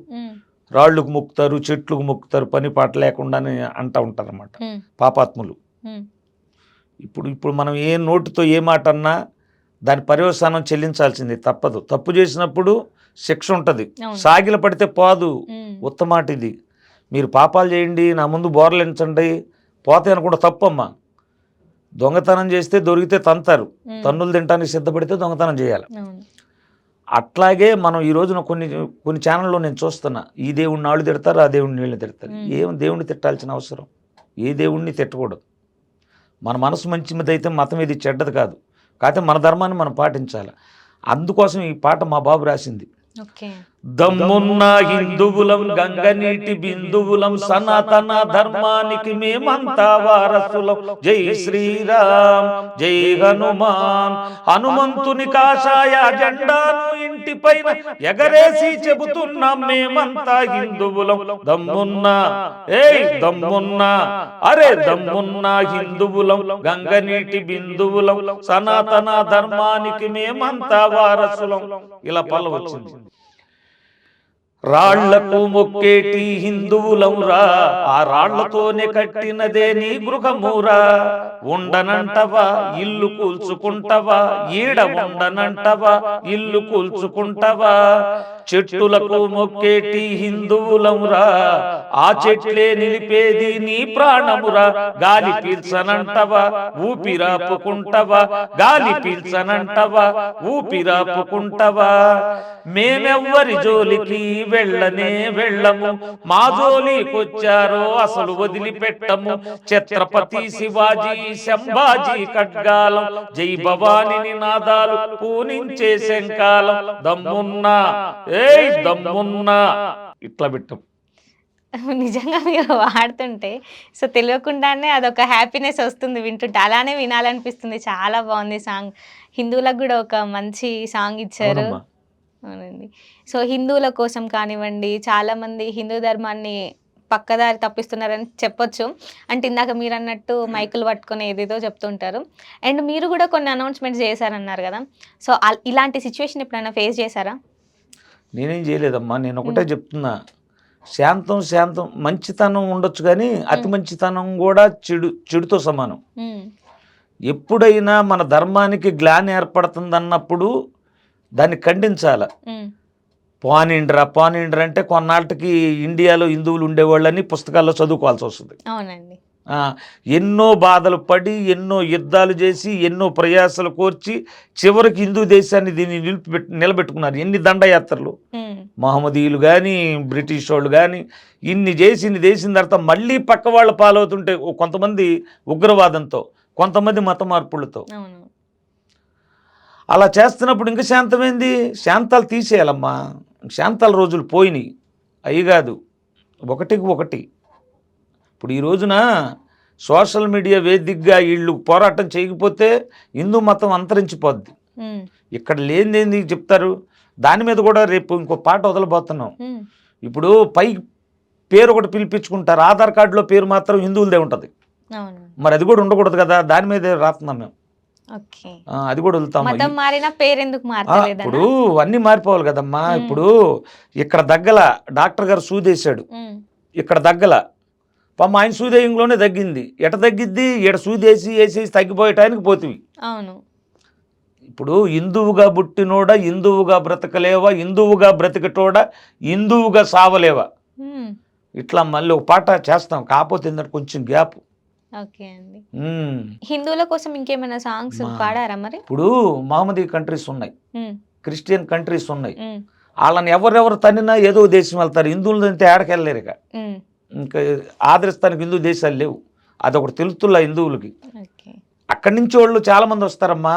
[SPEAKER 2] రాళ్ళకు మొక్కుతారు, చెట్లకు మొక్కుతారు, పని పాట లేకుండానే అంటూ ఉంటారు అన్నమాట పాపాత్ములు. ఇప్పుడు మనం ఏ నోటితో ఏ మాట అన్నా దాని పర్యవసానం చెల్లించాల్సింది, తప్పదు. తప్పు చేసినప్పుడు శిక్ష ఉంటుంది, సాగిల పడితే పోదు. ఉత్తమాట ఇది. మీరు పాపాలు చేయండి, నా ముందు బోర్లించండి, పోతే అనుకుంటే తప్పమ్మా. దొంగతనం చేస్తే దొరికితే తంతారు, తన్నులు తినడానికి సిద్ధపడితే దొంగతనం చేయాలి. అట్లాగే మనం ఈ రోజున కొన్ని ఛానల్లో నేను చూస్తున్నా, ఈ దేవుడిని నాళ్ళు తిడతారు, ఆ దేవుడిని నీళ్ళు తిడతారు. ఏం దేవుడిని తిట్టాల్సిన అవసరం? ఏ దేవుడిని తిట్టకూడదు. మన మనసు మంచిదైతే మతం ఇది చెడ్డది కాదు. కాకపోతే మన ధర్మాన్ని మనం పాటించాలి. అందుకోసం ఈ పాట మా బాబు రాసింది. దమ్మున్న హిందువులం, గంగనీటి బిందువులం, సనాతన ధర్మానికి మేమంతా వారసులం. జై శ్రీరామ్, జై హనుమాన్. హనుమంతుని కాషాయ జెండాను ఇంటిపైన ఎగరేసి చెబుతున్నాం, మేమంతా హిందువులం. దమ్మున్నా దమ్మున్నా, అరే దమ్మున్నా హిందువులం, గంగనీటి బిందువులం, సనాతన ధర్మానికి మేమంతా వారసులం. ఇలా పల్ల వచ్చింది. రాళ్లకు మొక్కేటి హిందువులవురా, ఆ రాళ్లతోనే కట్టినదే నీ గృహమురా. ఉండనంటవా ఇల్లు కూల్చుకుంటవా, ఈడ ఉండనంటవా ఇల్లు కూల్చుకుంటవా. చెట్టులకు మొక్కేటి హిందువులమురా, ఆ చెట్లే నిలిపేది నీ ప్రాణమురా. గాలి పీల్చనంటవా ఊపిరాపుకుంటవా, గాలి పీల్చనంటవా ఊపిరాపుకుంటవా. మేమెవ్వరి జోలికి వెళ్ళనే వెళ్ళము, మా జోలికొచ్చారో అసలు వదిలిపెట్టము. ఛత్రపతి శివాజీ సంభాజీ ఖడ్గాలం, జై భవాని నినాదాలు పూనించే శంకాలం. దమ్మున్నా ఏయ్ దమ్మున్నా ఇట్లా పెట్టం.
[SPEAKER 1] నిజంగా మీరు వాడుతుంటే సో తెలియకుండానే అదొక హ్యాపీనెస్ వస్తుంది వింటుంటే. అలానే వినాలనిపిస్తుంది. చాలా బాగుంది సాంగ్. హిందువులకు కూడా ఒక మంచి సాంగ్ ఇచ్చారు.
[SPEAKER 2] అవునమ్మా.
[SPEAKER 1] అవునండి. సో హిందువుల కోసం కానివ్వండి, చాలామంది హిందూ ధర్మాన్ని పక్కదారి తప్పిస్తున్నారని చెప్పొచ్చు. అంటే ఇందాక మీరు అన్నట్టు మైకులు పట్టుకొని ఏదేదో చెప్తుంటారు. అండ్ మీరు కూడా కొన్ని అనౌన్స్మెంట్స్ చేశారన్నారు కదా. సో ఇలాంటి సిచ్యువేషన్ ఎప్పుడైనా ఫేస్ చేశారా?
[SPEAKER 2] నేనేం చేయలేదమ్మా, నేను ఒకటే చెప్తున్నా, శాంతం శాంతం మంచితనం ఉండొచ్చు కానీ అతి మంచితనం కూడా చెడుతో సమానం. ఎప్పుడైనా మన ధర్మానికి గ్లాని ఏర్పడుతుందన్నప్పుడు దాన్ని ఖండించాల. పానిండ్రా అంటే కొన్నాళ్ళకి ఇండియాలో హిందువులు ఉండేవాళ్ళని పుస్తకాల్లో చదువుకోవాల్సి వస్తుంది.
[SPEAKER 1] అవునండి.
[SPEAKER 2] ఎన్నో బాధలు పడి, ఎన్నో యుద్ధాలు చేసి, ఎన్నో ప్రయాసాలు కోర్చి చివరికి హిందూ దేశాన్ని దీన్ని నిలబెట్టుకున్నారు. ఎన్ని దండయాత్రలు, మహమ్మదీయులు కానీ బ్రిటిష్ వాళ్ళు కానీ ఇన్ని చేసిన తర్వాత మళ్ళీ పక్క వాళ్ళ పాలవుతుంటే కొంతమంది ఉగ్రవాదంతో, కొంతమంది మత మార్పులతో అలా చేస్తున్నప్పుడు ఇంకా శాంతమైంది. శాంతాలు తీసేయాలమ్మా. శాంతాల రోజులు పోయినాయి. అవి కాదు, ఒకటికి ఒకటి. ఇప్పుడు ఈ రోజున సోషల్ మీడియా వేదికగా వీళ్ళు పోరాటం చేయకపోతే హిందూ మతం అంతరించిపోద్ది. ఇక్కడ లేనిదేంది చెప్తారు. దాని మీద కూడా రేపు ఇంకో పాట వదలబోతున్నాం. ఇప్పుడు పై పేరు ఒకటి పిలిపించుకుంటారు, ఆధార్ కార్డులో పేరు మాత్రం హిందువులదే ఉంటుంది. మరి అది కూడా ఉండకూడదు కదా, దాని మీదే రాస్తున్నాం మేము. అది కూడా వదులుతాం. ఇప్పుడు అన్నీ మారిపోవాలి కదమ్మా. ఇప్పుడు ఇక్కడ దగ్గల డాక్టర్ గారు సూదేశాడు, ఇక్కడ దగ్గల పాప ఆయన సూదేయంలోనే తగ్గింది. ఎట తగ్గిద్ది, ఎట సూదేసి తగ్గిపోయే టైంకి పోతివి. ఇప్పుడు హిందువుగా పుట్టినోడా హిందువుగా బ్రతకలేవా, హిందువుగా బ్రతికటోడా హిందువుగా సావలేవా. ఇట్లా మళ్ళీ ఒక పాట చేస్తాం, కాకపోతే ఏంటంటే కొంచెం గ్యాప్.
[SPEAKER 1] హిందువుల కోసం ఇంకేమైనా సాంగ్స్ పాడారా మరి?
[SPEAKER 2] ఇప్పుడు మహమ్మదీ కంట్రీస్ ఉన్నాయి, క్రిస్టియన్ కంట్రీస్ ఉన్నాయి. వాళ్ళని ఎవరెవరు తన్నినా ఏదో దేశం వెళ్తారు. హిందువులు అంతే ఏడకెళ్ళలేరు. ఇక ఇంకా ఆదరిస్తానికి హిందూ దేశాలు లేవు. అదొకటి తెలుస్తున్నా హిందువులకి. అక్కడి నుంచి వాళ్ళు చాలా మంది వస్తారమ్మా.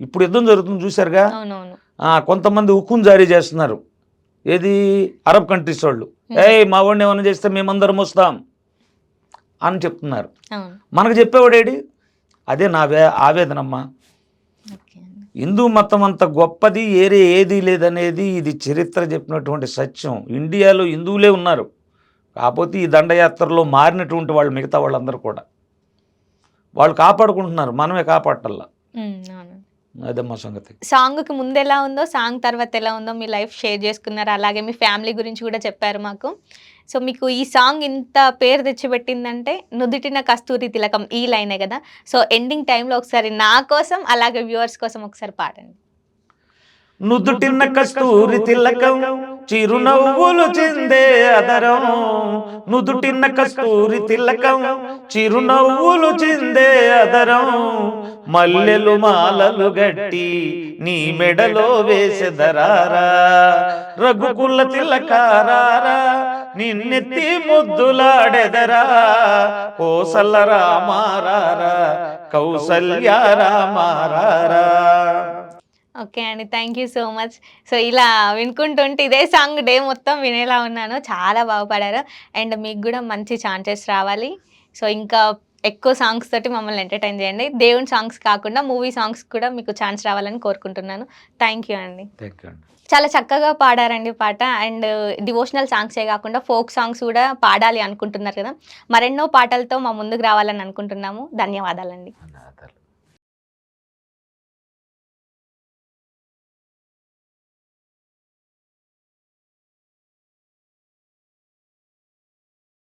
[SPEAKER 2] ఇప్పుడు యుద్ధం జరుగుతుంది చూసారుగా. కొంతమంది హుకుం జారీ చేస్తున్నారు. ఏది అరబ్ కంట్రీస్ వాళ్ళు, మా వాడిని ఏమైనా చేస్తే మేమందరం వస్తాం అని చెప్తున్నారు. మనకు చెప్పేవాడేడి? అదే నా ఆవేదనమ్మా. హిందూ మతం అంత గొప్పది ఏది లేదనేది ఇది చరిత్ర చెప్పినటువంటి సత్యం. ఇండియాలో హిందువులే ఉన్నారు, కాకపోతే ఈ దండయాత్రలో మారినటువంటి వాళ్ళు మిగతా వాళ్ళందరూ కూడా వాళ్ళు కాపాడుకుంటున్నారు, మనమే కాపాడటల్లా. అదమ్మా సంగతి.
[SPEAKER 1] సాంగ్కి ముందు ఎలా ఉందో, సాంగ్ తర్వాత ఎలా ఉందో మీ లైఫ్ షేర్ చేసుకున్నారు. అలాగే మీ ఫ్యామిలీ గురించి కూడా చెప్పారు మాకు. సో మీకు ఈ సాంగ్ ఇంత పేరు తెచ్చిపెట్టిందంటే నుదుటిన కస్తూరి తిలకం ఈ లైనే కదా. సో ఎండింగ్ టైంలో ఒకసారి నా కోసం అలాగే వ్యూవర్స్ కోసం ఒకసారి పాడండి.
[SPEAKER 2] నుదుటిన కస్తూరి తిలకం చిరునవ్వులు చిందే అదరం, నుదుటిన కస్తూరి తిలకం చిరునవ్వులు చిందే అదరం, మల్లెలు మాలలు గట్టి నీ మెడలో వేసెదరారా, రఘుకుల తిలకారారా నిన్నెత్తి ముద్దులాడెదరా, కోసల రామారారా కౌసల్య రామారారా.
[SPEAKER 1] ఓకే అండి, thank you so much. So ఇలా వినుకుంటుంటే ఇదే సాంగ్ డే మొత్తం వినేలా ఉన్నాను. చాలా బాగా పాడారు. అండ్ మీకు కూడా మంచి ఛాన్సెస్ రావాలి. సో ఇంకా ఎక్కువ సాంగ్స్ తోటి మమ్మల్ని ఎంటర్టైన్ చేయండి. దేవుని సాంగ్స్ కాకుండా మూవీ సాంగ్స్ కూడా మీకు ఛాన్స్ రావాలని కోరుకుంటున్నాను. థ్యాంక్ యూ అండి. చాలా చక్కగా పాడారండి పాట. అండ్ డివోషనల్ సాంగ్సే కాకుండా ఫోక్ సాంగ్స్ కూడా పాడాలి అనుకుంటున్నారు కదా. మరెన్నో పాటలతో మా ముందుకు రావాలని అనుకుంటున్నాము. ధన్యవాదాలండి.